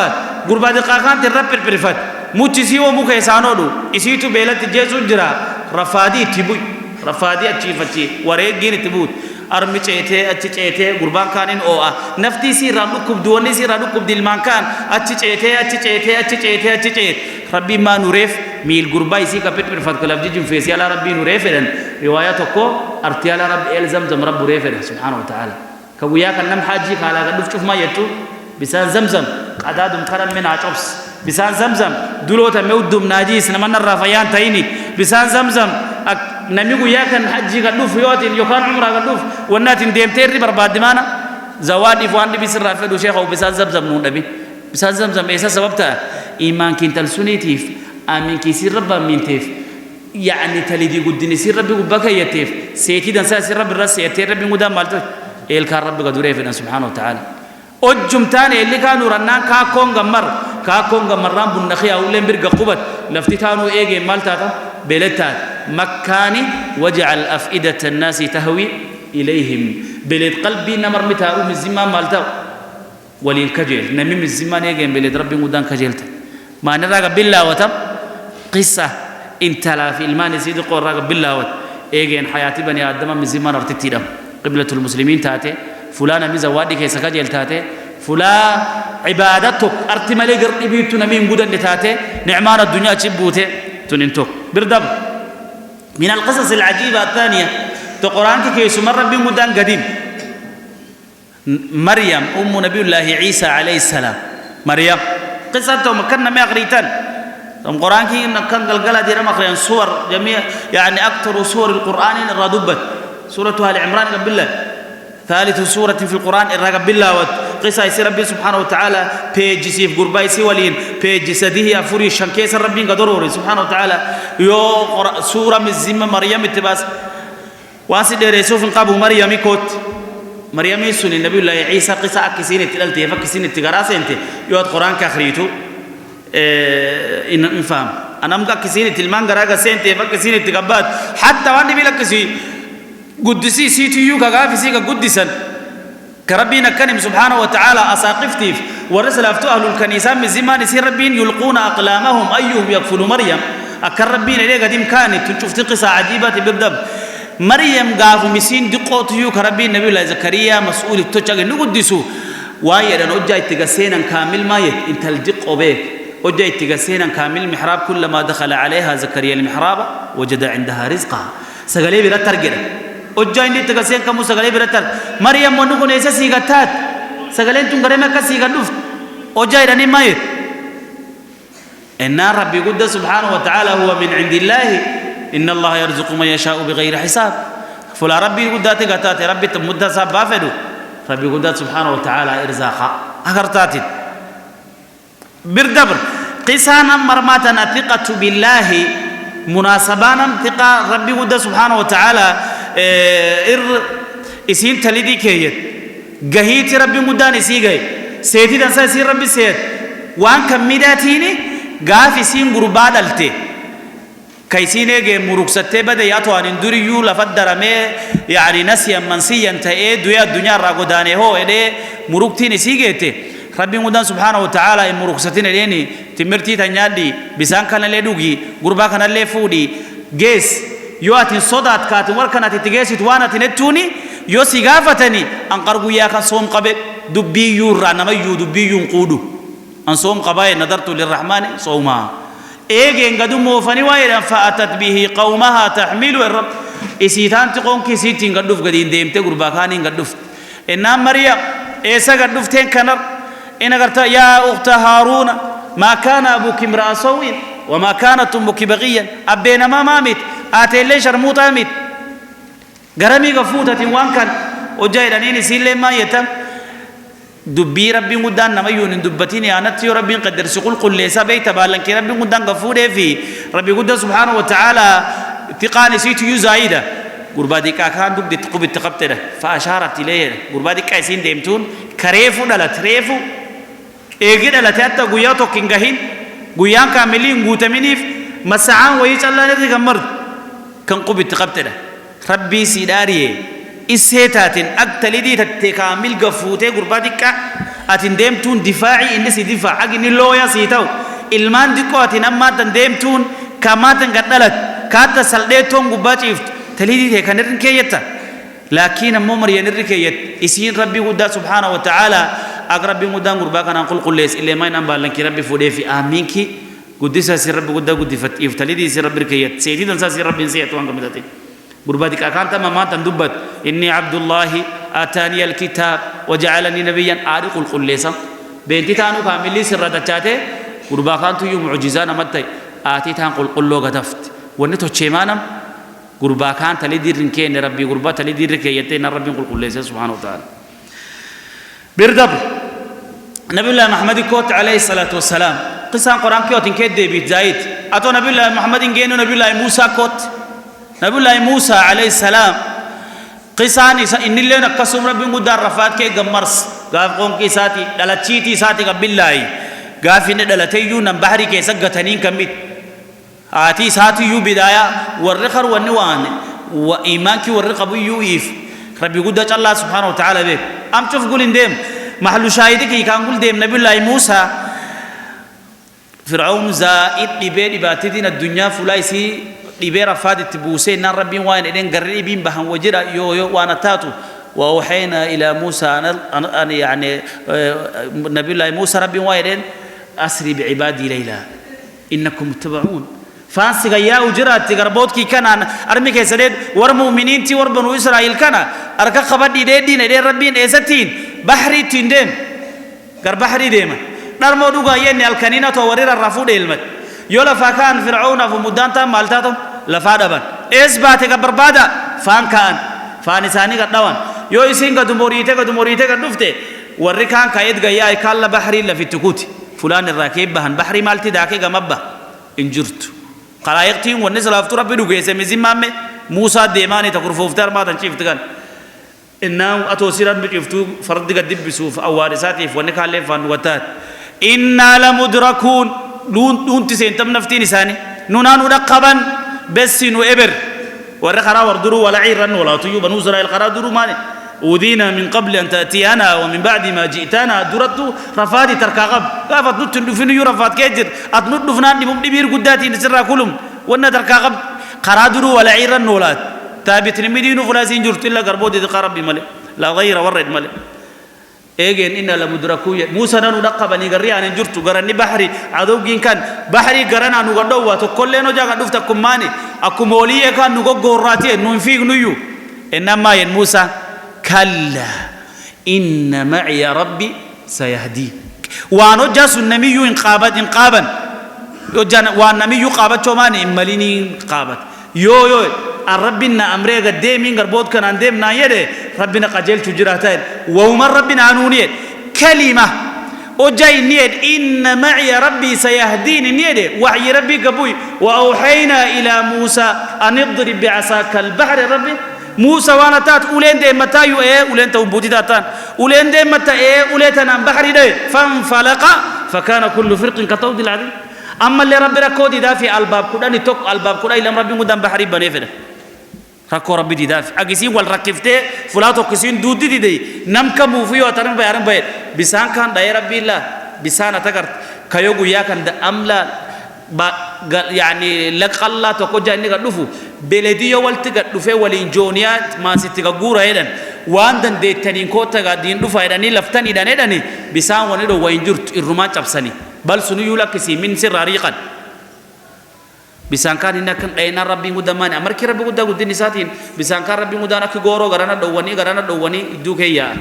غربا دي قاكان تراب برفت موتشي ومو كيسانو دو إسيتو بيلت جيسو جرا رفادي تبوي رفادي أتشيفتشي وريق جين تبوت أرمي چيته أتش چيته غربان كانين أو نفتي سي رانو كوب دواني سي رانو كوب دلمان كان أتش چيته أتش چيته أتش چيته أتش چيته ربي ما نوريف ميل غرباي سي كابت برفت كلاب جيجم فيسي على ربي نوريف لن رواياتكو أرتي على رب إلزم زم رب نوريف سبحانه وتعالى كويا كان نم حاجي كالا كدف شوف ما يتو بسان زمزم عدادم كرم من عطبس بسان زمزم دولوتا مودم ناجيس نمنا الرافيان تايني بسان زمزم نميقو ياكن حجي قدوف يوتين يوكان عمره قدوف والناتين ديمتيري برباد دمانا زوادي فواندي بسر رافدو شيخ أو بسان زمزم نون نبي بسان زمزم إيسا سببتا إيمان كنتل سنيتيف آمين كيسير ربا من تيف يعني تلدي قدني سير ربي قبكا يتيف سيتي دنسا سير ربي الرس يتير ربي مدام مالتو إيل كان ربي قدوري فينا سبحانه وتعالى أجمتاني اللي كانوا رنان كاكون غمران بنخيا أولين برقا قبت لفتتانو إيجي مالتاتا بلتات مكاني وجعل أفئدة الناس تهوي إليهم بلد قلبي نمر متاو من الزمان مالتاو ولين كجيل نمي من الزمان إيجي بلد ربي مدان كجيلت ما نراغ بالله وتم قصة انتلا في الماني سيدي قول راغ بالله وت إيجي حياتي بني آدم من الزمان ارتتيرم قبلة المسلمين تاتي فلان ميزا وادي كيسا كجيل تاتي فلا عبادتك ارتمالي قرطي بيتو نمين قدن تاتي نعمان الدنيا تشبوتي تننتوك بردب من القصص العجيبة الثانية تقرانك كيسو مر ربي مدان قديم مريم أم نبي الله عيسى عليه السلام مريم قصته مكنا ما أغريتان القرآن كي كان قلقلا دي رمخرين صور جميع يعني أكثر صور القرآن الردبت سورة آل عمران قبل الله ثالث سورة في القرآن الرقب بالله قصة يسير ربي سبحانه وتعالى بيج سيف قرباي سوالين بيج سديه أفوري شنكيس ربي قدروري سبحانه وتعالى يو سورة من الزمة مريم التباس واسد رسوف قابو مريم كوت مريم يسون النبي الله عيسى قصة أكسين التلالتي فكسين التقراسة انت يو القرآن كاخريتو إن نفهم أنا مكا كسين التلمان قراغا سنتي فكسين التقبات حتى واني بلا كسي قدسي سيتيو كغافي سيكا قدسا كربينا كنم سبحانه وتعالى أساقفتيف ورسل أفتو أهل الكنيسة من زمان يصير ربين يلقون أقلامهم أيهم يكفل مريم أكر ربينا ليه قديم كانت تشوف قصة عجيبة بالضبط مريم قافوا مسين دقوت يو كربين نبي الله زكريا مسؤول التوجه نقدسو وايد أنا أجا يتجسينا كامل ما أنت الدق بيك أجا يتجسينا كامل محراب كلما دخل عليها زكريا المحراب وجد عندها رزقها سجلي برتر جرا أجا إني تجسين كمو سجلي برتر مريم ونقول إيش سيجتات سجلين تنقرم كسيجدوف أجا يرني ما إن ربي قد سبحانه وتعالى هو من عند الله إن الله يرزق من يشاء بغير حساب فلا ربي قد تجتات ربي تمد سبافدو ربي قد سبحانه وتعالى إرزاقا أغرتات بردبر قسانا مرماتنا ثقة بالله مناسبانا ثقة ربي قد سبحانه وتعالى إسين تلدي كيت جهيت ربي مدان إسيجي سيدي دنسا سير ربي سيد وان كميداتيني غاف إسين غرباد التي كيسينه جه مرقسته بده ياتو ان اندوري يو لفدر مي يعني نسيا منسيا تاي دويا الدنيا راغودانه هو اده مرقتين سيجته ربي مدان سبحانه وتعالى مرقستين ديني تمرتي تنيادي بيسان كان لدوغي غربا كان لفودي جيس يواتي صدات كات وركنات تيجيسيت وانا تنتوني يو سيغافتني ان قرغو يا كان صوم قبه دبي يورا نما يو دبي ينقودو ان صوم قباي نظرت للرحمن صوما إيجين قدوم وفني وايد فأتت به قومها تحمل الرب إسيتان تقون كيسيتين قدوف قدين ديم تقول باكانين قدوف إنما مريم إيسا قدوفتين كنر إن قلت يا أخت هارون ما كان أبوك امرأ سوء وما كانت أمك بغيا أبينا ما مامت آتي لي شرموت آمت قرمي قفوتة وان كان وجايد أنيني سيلي ما يتم دبي ربي مدان نما يون دبتيني أنا تيو ربي قدر سقول قل ليس بيت بالن كي ربي مدان غفوره في ربي قد سبحانه وتعالى تقاني سيتو يزايده غربادي كان دب تقب تقبته فاشارت اليه غربادي كايسين ديمتون كريفو دلت ريفو ايغي دلت حتى غياتو كينغهين غيان كاملين غوتمينيف مسعان ويصلى ندي كمر كان قب تقبته ربي سيداري إسهتاتين أقتلدي تتكامل قفوته قرباتك أتين ديمتون دفاعي إنس دفاع أجن اللويا سيتاو إلمان ديكو أتين أما تنديمتون كما تنقتلت كاتا سلديتون قباتي تليدي تكنرن كيتا لكن ممر ينرن كيت إسين ربي قد سبحانه وتعالى أقرب بمدان قرباكنا نقول قل ليس إلا ما ينبال لنك ربي فودي في آمينك قدسا سي ربي قد قد فتيف تليدي سي ربي كيت سيدي دنسا سي ربي سيئت وانك مدتين بربادك أكانت ما تندبت إني عبد الله آتاني الكتاب وجعلني نبيا أعرق القليسة بنتي تانو كاملي سرة تشاته برباكانتو يوم معجزان متى آتي تان قل لو غدفت ونتو تشيمانم برباكان تلدي رنكين ربي بربا تلدي ركيتين ربي القليسة سبحانه وتعالى بردب نبي الله محمد كوت عليه الصلاة والسلام قصة قرآن كيوت إن كيد بيت زايد أتو نبي الله محمد إنجينو نبي الله موسى كوت نبي الله موسى عليه السلام قصاني إن اللي نقسم ربي مدار رفات كي جمرس قاف قوم كي ساتي دلتشيتي ساتي قبل الله قاف إن دلتيجو نبحري كي سجتنين كميت آتي ساتي يو بداية والرخر والنوان وإيمانك والرقب يويف ربي قد الله سبحانه وتعالى به أم شوف قول إندم محل شاهدك كان قول دم نبي الله موسى فرعون زائد لبيت باتدين الدنيا فلايسي لبير فاد تبوسين نار ربي وين إذن قريبين بهم وجرا يو وانا تاتو وأوحينا إلى موسى أن يعني نبي الله موسى ربي وين أسري بعبادي ليلا إنكم متبعون فانسي يا وجرات تقربوت كي كان أرمي كيسدد ورمؤمنين تي وربنو إسرائيل كان أركا خبر دين دين ربين إيستين بحري تندم قر بحري ديما نار مودوغا يني الكنينة تورير الرفود إلمت يولا فكان فرعون فمدان تام مالتاتهم لفادبا إثبات كبربادا فان كان فانساني قدوان يو إسين قدموريته قدفته وركان كايد غيا كالا بحري لفي تكوتي فلان الراكب بهن بحري مالتي داكي غمبا انجرت قلايقتين والنزل افتر ربي دوغيس مزيمامه موسى ديماني تكرفوفتر ما تنشفت كان انه اتوسيران بيفتو فرد قد بسوف اوارساتي فنكال فان وتات إنا لمدركون دون تسنتم نفتين ثاني نونا نرقبا بس نو إبر ورخرا وردرو ولا عيرن ولا طيوب بنو إسرائيل خرا درو ماني أوذينا من قبل أن تأتينا ومن بعد ما جئتنا درت رفادي تركاغب قافت نتن فينو رفاد كيجر أتنود فنان دي مبدي بير قداتي نسرا كلهم وانا تركاغب قرادرو ولا عيرا نولات تابت نمدينو فلاسين جرت إلا قربودي دي قرب ملي لا غير ورد ملي إيجن إن لمدركوية موسى نانو دقبني قريا أن جرت قرني بحري عدوجين كان بحري قرنا نقدوا وتكلنا جاك دفت كماني أكمولية كان نقول قراتي ننفيق نيو إنما ين موسى كلا إن معي ربي سيهدي وانو جاس النبي إنقابا والنبي قابت شومان إماليني قابت يو ربنا أمري قدامين قربوت كان عندنا يده ربنا قجل تجراتين وهم ربنا عنونيت كلمة وجاي نيد إن معي ربي سيهديني نيد وحي ربي قبوي وأوحينا إلى موسى أن اضرب بعصاك البحر ربي موسى وانا تات أولين دي متى يو إيه أولين توبوتي تاتان أولين دي متى إيه أولين تنام بحر دي فانفلق فكان كل فرق كطود العظيم أما اللي ربي ركودي دا في الباب كوداني توك الباب كوداني لم ربي مدام بحري بنيفده ركو ربي دي دافع أجسين والركفته فلاتو كسين دودي دي نم كم وفيو أترم بيارم بيت بسان كان داير ربي الله بسان أتكرت كيوغو يا كان دا أملا يعني لك الله تكوجا إني قدوفو بلديو والتقد دفع والإنجونيات ما ستقعورا هيدن واندن دي تنين كوتا قدين دفع هيدني لفتني دان هيدني بسان ونيدو وينجرت الرومان تبسني بل سنو لك كسي من سر ريقا بسان كان إنك أين ربي مدماني أمر كي ربي قد نساتين بسان كان ربي مدانا كي غورو غرانا دواني دوكيا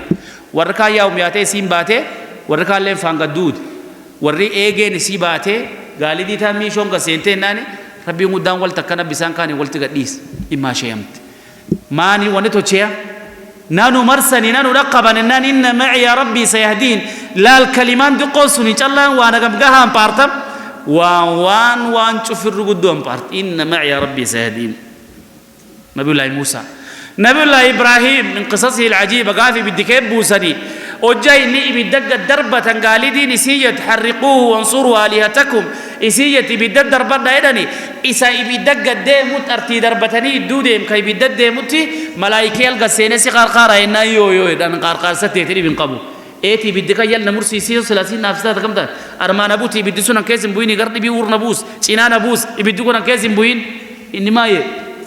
وركا يوم ياتي سيمباتي وركا لين فانغا دود وري إيجي نسيباتي قالي دي تامي شونغا سنتين ناني ربي مدان والتكنا بسان كاني والتقديس إما شيمت ماني ونتو تشيا نانو مرسني نانو رقبا ناني إن معي ربي سيهدين لا الكلمان دي قوسني الله وانا قبقاها امبارتم وان شوف الرقدوم بارت إن معي ربي سيهدين نبي الله موسى نبي الله إبراهيم من قصصه العجيبة قافي بالدكيب بوسني وجاي ني بدق دربة قال دي نسية حرقوه وانصروا آلهتكم إسية بدق دربة دايدني إسا بدق ديموت أرتي دربتني دوديم كي بدق ديموتي ملايكي يلقى سينسي قارقارا إنا يو دان قارقار ستيتري بن قبو إيتي بدك يلا مرسي سيو 30 نفسات كم ده أرمان أبوتي بدسونا كيسم بويني قرد بيور نبوس سينا نبوس بدكونا كيسم بوين إنما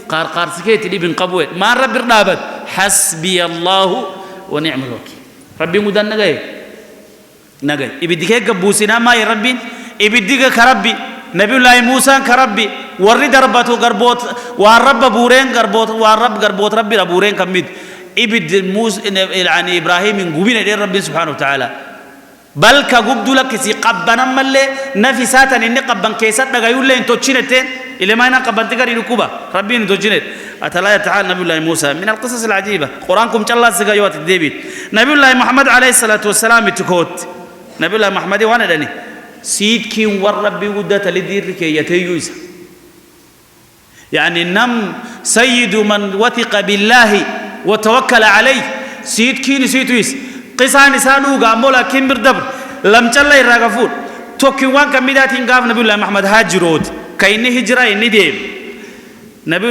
قارقار سكيتي بن قبو ما رب رنابت حسبي الله ونعم الوكيل ربي مدن نجاي إبديك قبوسنا ما يربي إبديك كربي نبي الله موسى كربي ورد دربته قربوت والرب بورين قربوت والرب قربوت ربي ربورين كميد إبد موسى يعني إبراهيم من قبيل إلى ربي سبحانه وتعالى بل كقبض لك سي قبنا ملة نفسات إن قبنا كيسات نجايول لين توجينتين إلى ما ينقبن تقري ركوبة ربي نتوجينت أتلا تعالى نبي الله موسى من القصص العجيبة قرآنكم الله سجايات الدبيت نبي الله محمد عليه الصلاة والسلام تكوت نبي الله محمد وانا دني سيد كين وربي ودة لدير كي يتيوز يعني نم سيد من وثق بالله وتوكل عليه سيد كين سيتويس قصان سانو قامولا كين بردبر لم تلا يرغفون توكي وان كميدات إنقاف نبي الله محمد هاجرود كأنه هجرة إني ديم نبي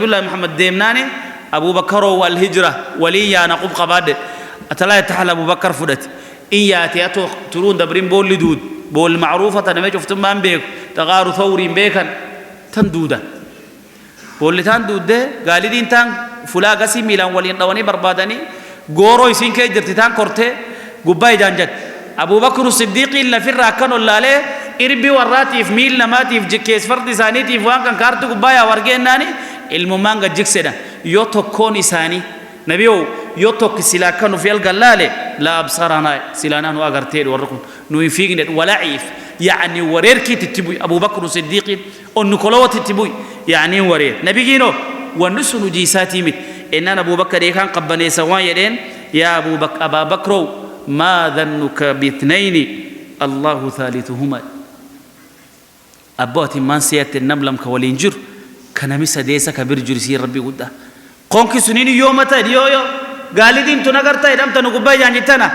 الله محمد ديمناني أبو بكر والهجرة ولي أنا قب قباد أتلا يتحل أبو بكر فدت إن ياتي أتو ترون دبرين بول لدود بول معروفة أنا ما شفت ما بيك تغار ثوري بيكن تندودا بول تندود ده قال لي إنتان فلا قسم ميلان ولين دواني بربادني غورو يسين كي جرتان كورته قباي جانجت أبو بكر الصديق إلا في الراكن ولا له إربي وراتيف ميل نماتيف جكيس فرد ثانيتيف وان كان كارتو قبايا ورجين ناني الممانجا جكسنا يوتو كوني ثاني نبيو يوتو كسلا كانوا في الجلالة لا أبصرنا سلانا وأجرتير وركم نويفيجن ولا عيف يعني وريركي تتبوي أبو بكر الصديق النكولوة تتبوي يعني ورير نبيجينو ونسون جيساتي مت إن أبو بكر كان قبني سواء يدين يا أبا بكر ما ظنك باثنين الله ثالثهما أبواتي من سيات النملم كولينجر كان مسا ديسا كبير جرسي ربي قد قونك سنين يوم تاد يو قال دين تنقرتا يدام تنقبا جانجتنا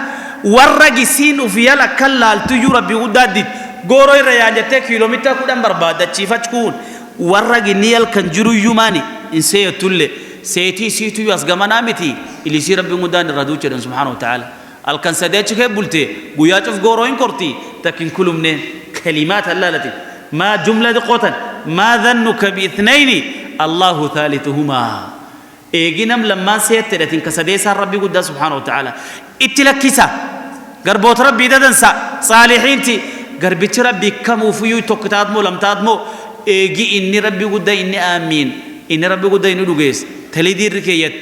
ورقي سين وفيالا كلا التجو ربي قد ديد غورو يريانجتا كيلومتر كدام بربادة تشيفا تكون ورقي نيال كنجرو يوماني إنسيه تولي سيتي سيتو يسجمنا متي اللي يصير ربي مدان الردوج سبحانه وتعالى الكن سديتش كبلتي بويات في جوروين كرتي لكن كل من كلمات اللالتي ما جملة قوتا ما ظنك باثنين الله ثالثهما إيجينم لما سيت لكن كسديس ربي قد سبحانه وتعالى اتلكسا قربوت ربي ددنسا صالحين تي قربت ربي كم وفيو تكتادمو لم تادمو إيجي إني ربي قد إني آمين إني ربي قد إني دوجيس تليدي ركيت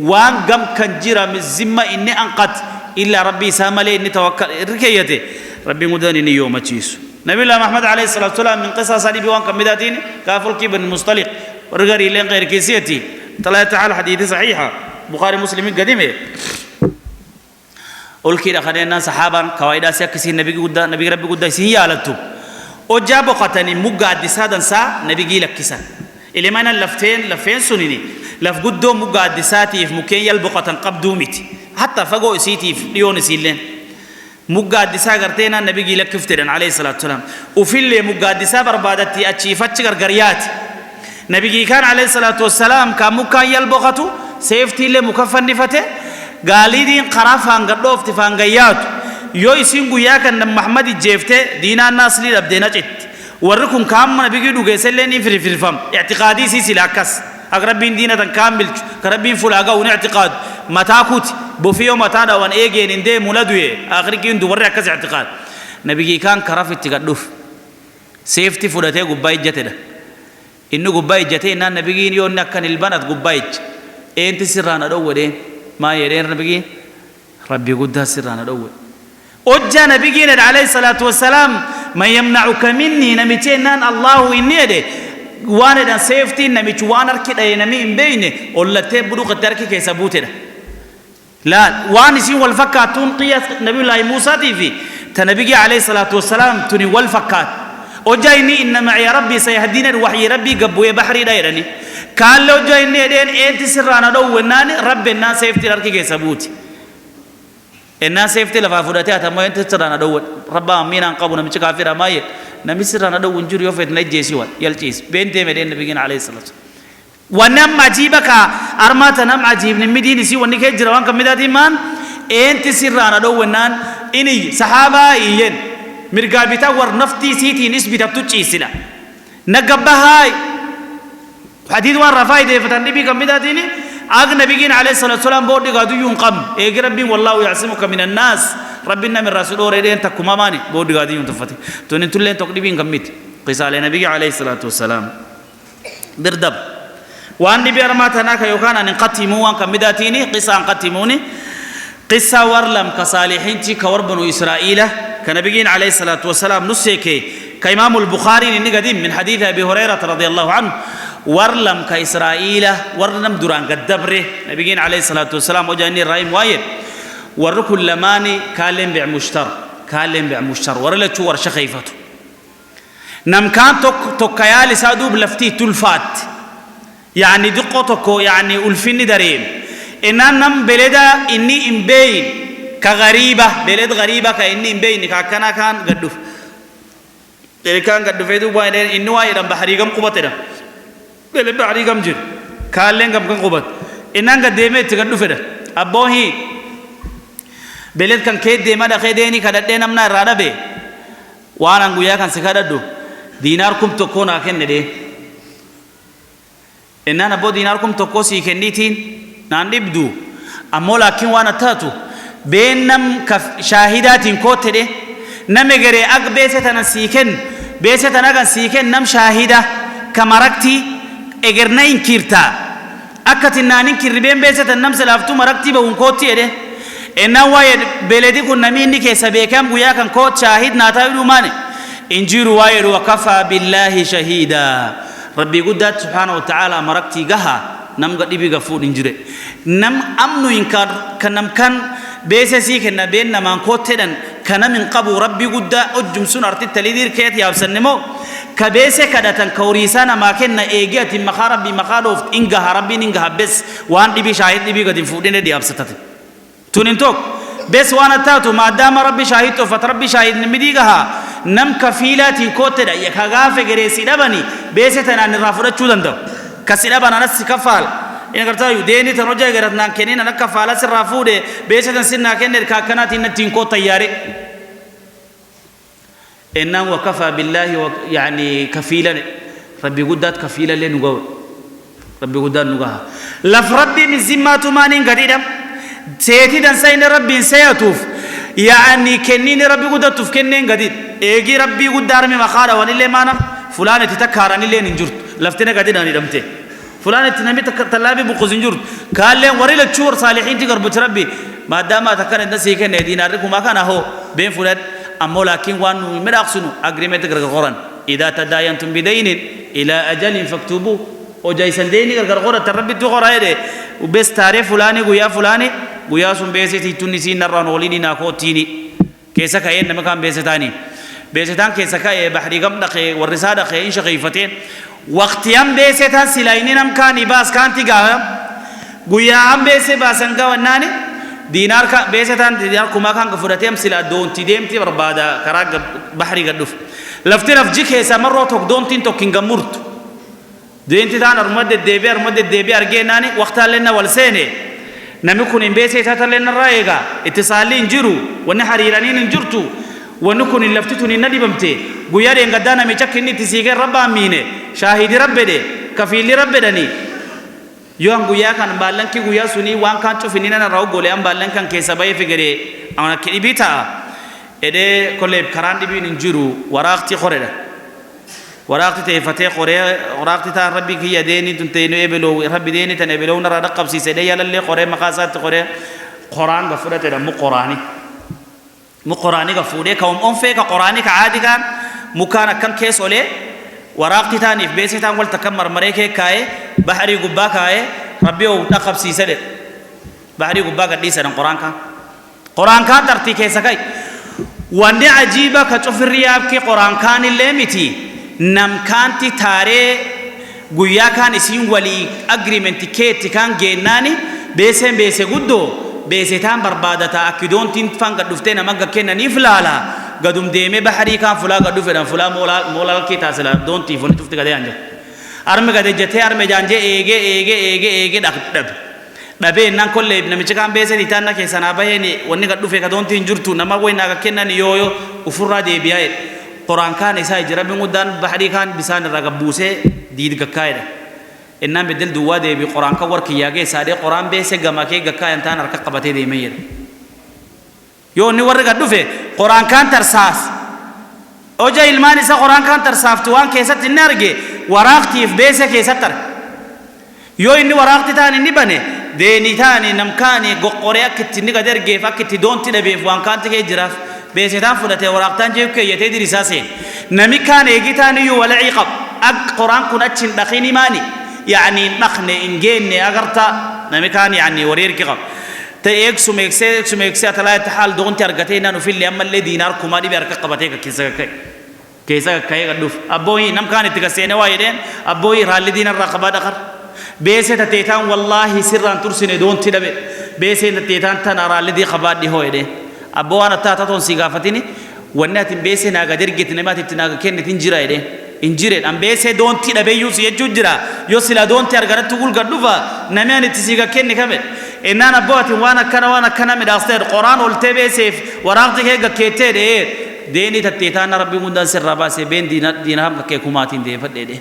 وان قم كنجرا من الزمة إني أنقت إلا ربي ساملي إني توكل ركيته ربي قد إني يوم تشيسو نبي الله محمد عليه الصلاة والسلام من قصص علي بوان كمداتين كافل كيبن مصطلق ورجال لين غير كيسيتي طلع تعالى حديث صحيحة بخاري مسلم قديمه قل كده خلينا صحابا كوايدا سيكسي نبي قد نبي ربي قد سيالتو وجابوا قتني مقعد سادن سا نبي جيلك كسان اللي ما لفين سنيني لف قدو مقعد ساتي في مكين يلبقة قبضو ميتي حتى فقو سيتي في ليون سيلين مقعد ساقرتين نبي جيلك كفترن عليه الصلاة والسلام وفي اللي مقعد سابر بعدتي أتشي فتشكر قريات نبي كان عليه الصلاة والسلام كان مكان يلبقة سيفتي اللي مكفن نفته قاليدين قرافان قدوف تفانقيات يو يسينغو ياكن محمد جيفته دينا الناس لي لبدينا جت وركم كام نبي يدو جسلني في الفم اعتقادي سيسي لاكس أقربين دينا كامل قربين فلاقة ونعتقاد متاكوت بوفيو متادا وان ايجين اندي مولدوي آخر كين دور كذا اعتقاد نبي كان كراف تقدوف سيفتي فلاتي قباي جته إنه قباي جته إن نبي يون نكن البنات قباي أنت سرنا دوّدين ما يرين نبي ربي قدها سرنا دوّد أجا نبينا عليه الصلاة والسلام ما يمنعك مني نمتين الله إني ده وانا سيفتي نمت وانا كده نمي بينه ولا تبرو قدرك كيسبوتنا لا وانا سين والفكات تنقية نبي الله موسى في تنبي عليه الصلاة والسلام تني والفكات أجا إني إن معي ربي سيهدينا وحي ربي قبوي بحري دايرني قال له أجا إني دين أنت سرنا دو وناني رب الناس سيفتي لك كيسبوتي الناس سيفتي لفافوداتي أتمنى أنت سرنا دو ربا أمين أنقبنا مش كافر ماي نمي سرنا دو ونجور يوفيت نجيسي يلتيس بنتي مدين نبيين عليه الصلاة والسلام ونم عجيبك أرمات نم عجيب نمدين سي ونك جروان كمداتي مان أنت سرنا دو ونان إني صحابة إين مرقابتا ورنفتي سيتي نسبة تجيسنا نقبهاي حديث وان رفاي دي فتنبي كمداتيني أغ نبيين عليه الصلاة والسلام بودي قادو ينقم إيه ربي والله يعصمك من الناس ربنا من رسول وريدين تكما ماني بودي قادو ينتفتي تونين تلين تقريبين كميت قصة نبي عليه الصلاة والسلام بردب وان نبي أرماتنا كيوكان أن نقتموا وان كمداتيني قصة انقتموني قصة ورلم كصالحين تي كوربنو إسرائيل كنبيين عليه الصلاة والسلام نسيكي كإمام البخاري قديم من حديث أبي هريرة رضي الله عنه ورلم كإسرائيل ورلم دران قدبره نبيين عليه الصلاة والسلام وجاني الرأيم وايد وركل لماني كالم بيع مشتر ورلا شو ورشة خيفته نم كان توكيالي سادوب لفتي تلفات يعني دقتكو يعني ألفني دريم إن نم بلدا إني إمبين كغريبة بلد غريبة كإني إمبين كأكنا كان قدوف كان قدوف يدو بايدين إنه وايد بحريقم قبتنا بلد بحريقم جر كالين كم كان قبت إنان قديمة تقدوف ده أبوهي بلد كان كيد ديما دخيديني كدتين أمنا رادبه وانا نقويا كان سكاددو ديناركم تكون أكن ندي إننا أبو ديناركم تكوسي كنيتين ناندبدو أمو لكن وانا تاتو بينم شاهدات كوت ده نمجري أق بيستنا سيكن بيستنا كان سيكن نم شاهدة كمركتي إجرنا إنكيرتا أكتنا ننكر بين بيستنا نم سلافتو مركتي بونكوتي ده إنه وايد بلدي كنا ميني كسبيكم ويا كان كوت شاهد ناتايلو ماني إنجيل وايد وكفى بالله شهيدا ربي قدات سبحانه وتعالى مركتي جها نم قد بيجافون إنجيل نم أمنو إنكار كنم كان بيسسي كنا بين نمان كوتدن كنا من قبو ربي قدا أجم سنرت التليدير كيت يا بسنمو كبيسة كذا تنكوريسانا ما كنا إيجات مخارب بمخالوف إنجها ربي إنجها بس وان دبي شاهد دبي قد يفودين دي أبسطته تونينتوك بس وانا تاتو ما دام ربي شاهدته فتربي شاهد نمديجها نم كفيلات كوتدا يكغاف غريسي دبني بيسة أنا نرافورة شودن دو كسيدا بنا ناس كفال إن قرتها يديني تنوجا قرتنا كنين أنا كفالة سرافودة بيشة سنة كنير كاكنات إن تينكو طياري إنه وكفى بالله يعني كفيلا ربي قدات كفيلا لنقول ربي قدات نقولها لف ربي من زمات مانين قريدا سيتي دان سين ربي سيتوف يعني كنين ربي قدات توف كنين قديد إيجي ربي قدار من مخارا ونيلي مانا فلان تتكارني لين نجرت لفتنا قديدا نيرمته فلان تنمي تلابي بقوزين جرت قال لهم وريل تشور صالحين تقرب ربي ما دام تكن الناس يكن دينار ما كان هو بين فلان أما لكن وانو مراقسنو أجريمة القرآن إذا تداينتم بدين إلى أجل فاكتبوه وجايسن ديني القرآن تربي تقرأ هذا وبس تعرف فلاني ويا فلاني ويا سون بيسة تونسي نران وليني ناكو تيني كيسا كاين نمكان بيسة تاني بيسة تان كيسا كاين بحري قم دقي والرسالة خي إنش خيفتين وقت يوم بيسة تان سلايني نمكان يباس كان تيجاهم ويا عم بيسة باسنجا وناني دينار كا بيسة دينار كوما كان كفرتهم سلا دون تديم تي بربادا كراج بحري قدوف لفتنا في جيك هسا مرة توك دون تين توكين جمرت دين تدان أرمد الدبي أرجعناني وقتها لنا والسنة نمكن إن بيسة تطلعنا الرأيجا اتصالين جرو ونحريرانين جرتو ونكون اللفتون الندي بمتي بياري إن قدانا ميشكني تسيجر ربا مينه شاهد ربده كفيل ربدني يوم غويا كان بالن كي غويا سوني وان كان تشوفينينا نراو غولي ام بالن كان كيسباي فيغري انا كيبيتا اده كولب كران دي بين جيرو وراقتي خوردا وراقتي تفتي خوري وراقتي تا ربي كي يديني تنتينو ابلو ربي ديني تنبلو نرا دقب سي سدي يلا لي خوري مقاسات خوري قران غفرت ده مو قراني غفودي كوم ام فيك قراني كعادي كان مكان كم كيس اولي وراقتي تاني في بيسي تان قلت كم مرمريكي كاي بحري قبا كاي ربي ونقب سيسد بحري قبا قد ليس قرآن كان ترتي كيسا كاي واندي عجيبة كتوف الرياب كي قرآن كان اللي متي نم كانتي تاري قويا كان اسين ولي اجريمنت كيتي كان جيناني بيسي قدو بيسي تان بربادتا اكدون تنفان قد دفتين مقا كينا نفلالا قدوم ديمي بحري كان فلا قد دفتين فلا مولا الكي تاسلا دون تيفون تفتي قد يانجا أرمي قد جتة أرمي جانجة إيجي دبي نان كل ابن ميشكام بيسة نيتانا كيسانا بهني وني قد دفع كدون تنجرتو نما وين ناقا كنا نيويو وفرا دي بياي قرآن كان إسحاق جرب مودان بحري كان بسان رغبوسه ديد كايدا إنما بدل دوا دي بقرآن كور كياجي سادة قرآن بيسة جماكي كاي أنتان ركق قبته دي مير يو نور قد دفع قرآن كان ترساس أوجا إلماني سا قرآن كان ترساف توان كيسات النارجي وراقتي في بيسة كيستر يو إني وراقتي تاني نبني ديني تاني نمكاني قرية كتني قدر جيف أكتي دون تنبي فوان كانت كي جراف بيسة تان فلته وراقتان جيب كي يتدي رساسين نمي كان يجي تاني يو ولا عقاب قرآن كن أتشن دخيني ماني يعني نخني إنجيني أغرتا نمي كان يعني ورير كقاب تيك سميكسي أتلاقي تحال دون ترجتينا نفيل لأما اللي دينار كمادي بيرك قبتك كيسا كاي قدوف أبوي نم كان تكسينه وايدين أبوي رالي دينار رقبة دخر بيسة تتيتان والله سرّا ترسين دون تدبي بيسة تتيتان تنارا رالي خباد دي هويدين أبو أنا تاتون سيغافتيني ونات بيسة ناقدر جت نمات تناق كن تنجرا يدين إنجرت أم بيسة دون تدبي يوس يجوجرا يوسلا دون ترجع تقول قدوفا نماني تسيغا كن كمل إن أنا بوتي وانا كنا مدرسة القرآن والتبسيف وراقتك هيك كتير ديني تتيتان ربي مندان سر ربا سبين دينهم كيكوماتين دي فدي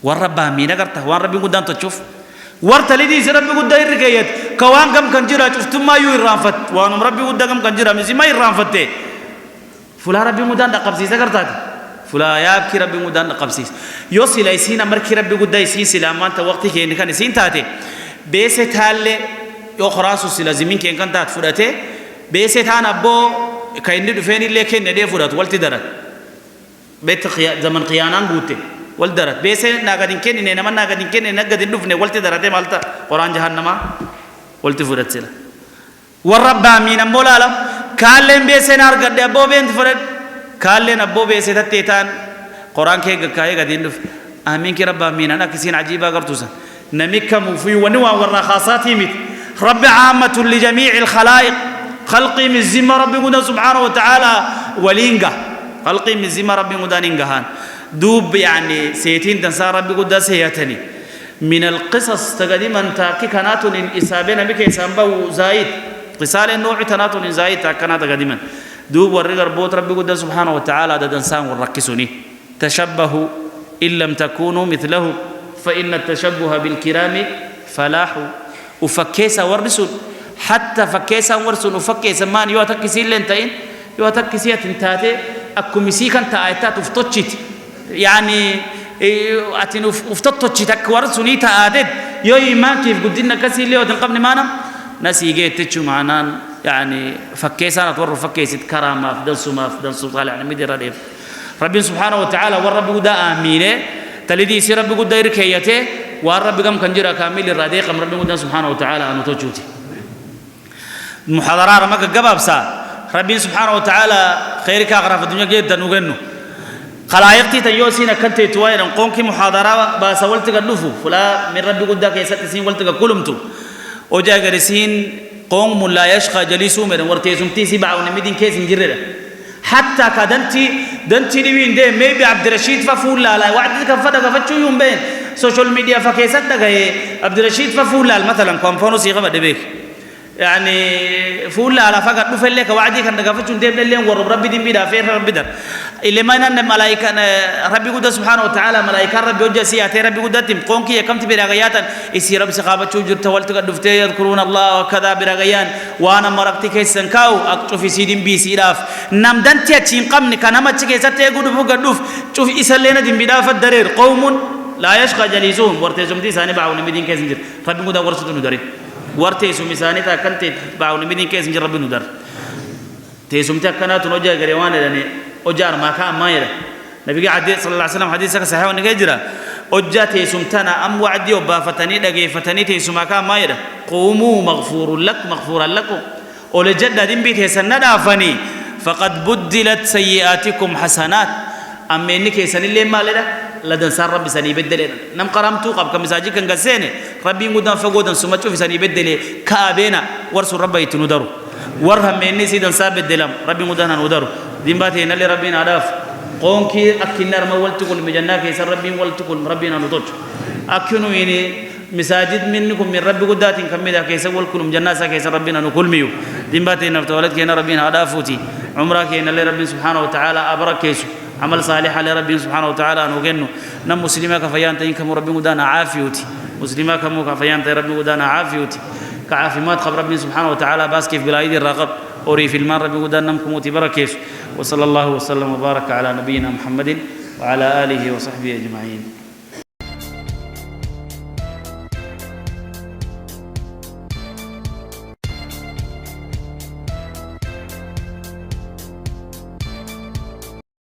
والرب مين قرته وان ربي مندان تشوف ورت لدي سر ربي مندان يرجعيت كوان كم كنجرا شفت ما يرانفت وان ربي مندان كم كنجرا مزي ما يرانفت فلا ربي مندان دقبسيس قرتات فلا يابكي ربي مندان دقبسيس يوصل يسين أمرك ربي مندان يسين سلامان توقتي كين كان يسين تاتي بيسة هالله يخراسو سلازمين كين كان تات فرته بيسة هان أبو كايندي دفيني لكن ندي فرات والتدرت بيت زمن قيانان قوته والدرت بيسة ناقدين كين إنما ناقدين كين ناقدين دفنه والتدرت مالتا قرآن جهنم والتفرت سلا والرب آمين مولا لهم كالين بيسة نار قد أبو بين فرت كالين أبو بيسة تتيتان قرآن كي كاي قدين دف آمين كي رب آمين أنا كسين عجيبة قرطوسا نمك مفي ونوى والرخاصات مت رب عامة لجميع الخلائق خلقي من زم ربي قد سبحانه وتعالى ولينجا خلقي من زم ربي قد نينجهان دوب يعني سيتين تنسى ربي قد سياتني من القصص تقديما تاكي كانت إسابنا بك إسابه زايد قصال النوع تنات زايد كانت تقديما دوب ورقر بوت ربي قد سبحانه وتعالى دا دنسان وركسوني تشبهوا إن لم تكونوا مثله فإن التشبه بالكرام فلاح وفكيسا ورسول حتى فكيسا ورسول وفكيسا مان يو تكسي لنتين يو تكسي تنتاتي أكو مسيكا تآيتات وفتوشت يعني أتين وفتوشت أكو ورسولي تآدد يو إيمان كيف قدنا كسي ليو تنقبني مانا ناسي جيت تشو معنان يعني فكيسا نتور فكيسة كرامة أفضل سما أفضل سلطان يعني مدير ريف ربي سبحانه وتعالى والرب قد آمينه تلدي يصير ربي قد يركيته والرب قام كنجرا كامل الرادق قام ربي قد سبحانه وتعالى أنو توجوتي المحاضرة رمك الجباب سا ربي سبحانه وتعالى خيرك أغرى في الدنيا جدا نغنو خلايقتي تيوسينا كنت توين قوم كي محاضرة بس ولتك اللفو فلا من ربي قد كيسات سين ولتك كلمتو وجا جالسين قوم لا يشقى جليسهم من ورتيزم تيسي بعون مدين كيس نجرده حتى دنتي نبين ده ميبي عبد الرشيد ففول لا وعدك فدك فتشو يوم بين سوشيال ميديا فكيسات دقة عبد الرشيد ففول لا مثلا كونفونو سيغة بدبيك يعني فول لا فقط نفل لك وعدك أن دقة فتشو ديب لليوم ورب ربي دين بيدا فير ربي در اللي ما ينن ملايكة ربي قد سبحانه وتعالى ملايكة ربي وجه سياتي ربي قد تم قونكي يكم تبي رغياتا يسي رب سخابة شو جرت والتك دفتي يذكرون الله وكذا برغيان وانا مرقتي كيسن كاو اكتوفي سيدين بي سيراف نام دنتي اتشين قمني كانما تشكي ستي يقول فوق الدوف شوف إسالينا دين بداف الدرير قوم لا يشقى جليسهم ورتيزم تي ساني باعون مدين كيسن جر ربي قد ورسطو ندري ورتيزم ساني تا كنت باعون مدين كيسن جر ربي ندر تيسم تكنات نوجه غريوان لاني أجار ما كان ما يره نبي عدي صلى الله عليه وسلم حديثك صحيح ونجرا أجاتي سمتنا أم وعدي وبافتني دقي فتني تيسم ما كان ما يره قوموا مغفور لك مغفورا لكم ولجد دين بيت سند أفني فقد بدلت سيئاتكم حسنات أما إنك سن اللي ما لده لدن سر ربي سني بدل نم قرمتو قب كمساجي كان قسينه ربي مدن فقودن سمتو في سني بدل كابينا ورسول ربي تندرو ورهم مني سيدن سابد دلم ربي مدن ندرو ديمباتي نالي ربنا عداف قونكي أكنار ما ولتكن مجناك يسر ربي ولتكن ربنا نضج أكنوا يعني مساجد منكم من ربي قدات كم ذا كيس ولكم جناسا كيس ربنا نقول ميو ديمباتي نفتولد كينا ربنا عدافوتي عمرك نالي ربنا سبحانه وتعالى أبرك كيسو عمل صالح على ربنا سبحانه وتعالى نوجنو نم مسلمك فيان تينكم ربنا قدانا عافيوتي مسلمك مو كفيان تي ربنا قدانا عافيوتي كعافيمات خبر ربنا سبحانه وتعالى باس كيف بلايد الرغب أوري في المار ربنا قدانا نمكم وتبركيش وصلى الله وسلم وبارك على نبينا محمد وعلى آله وصحبه أجمعين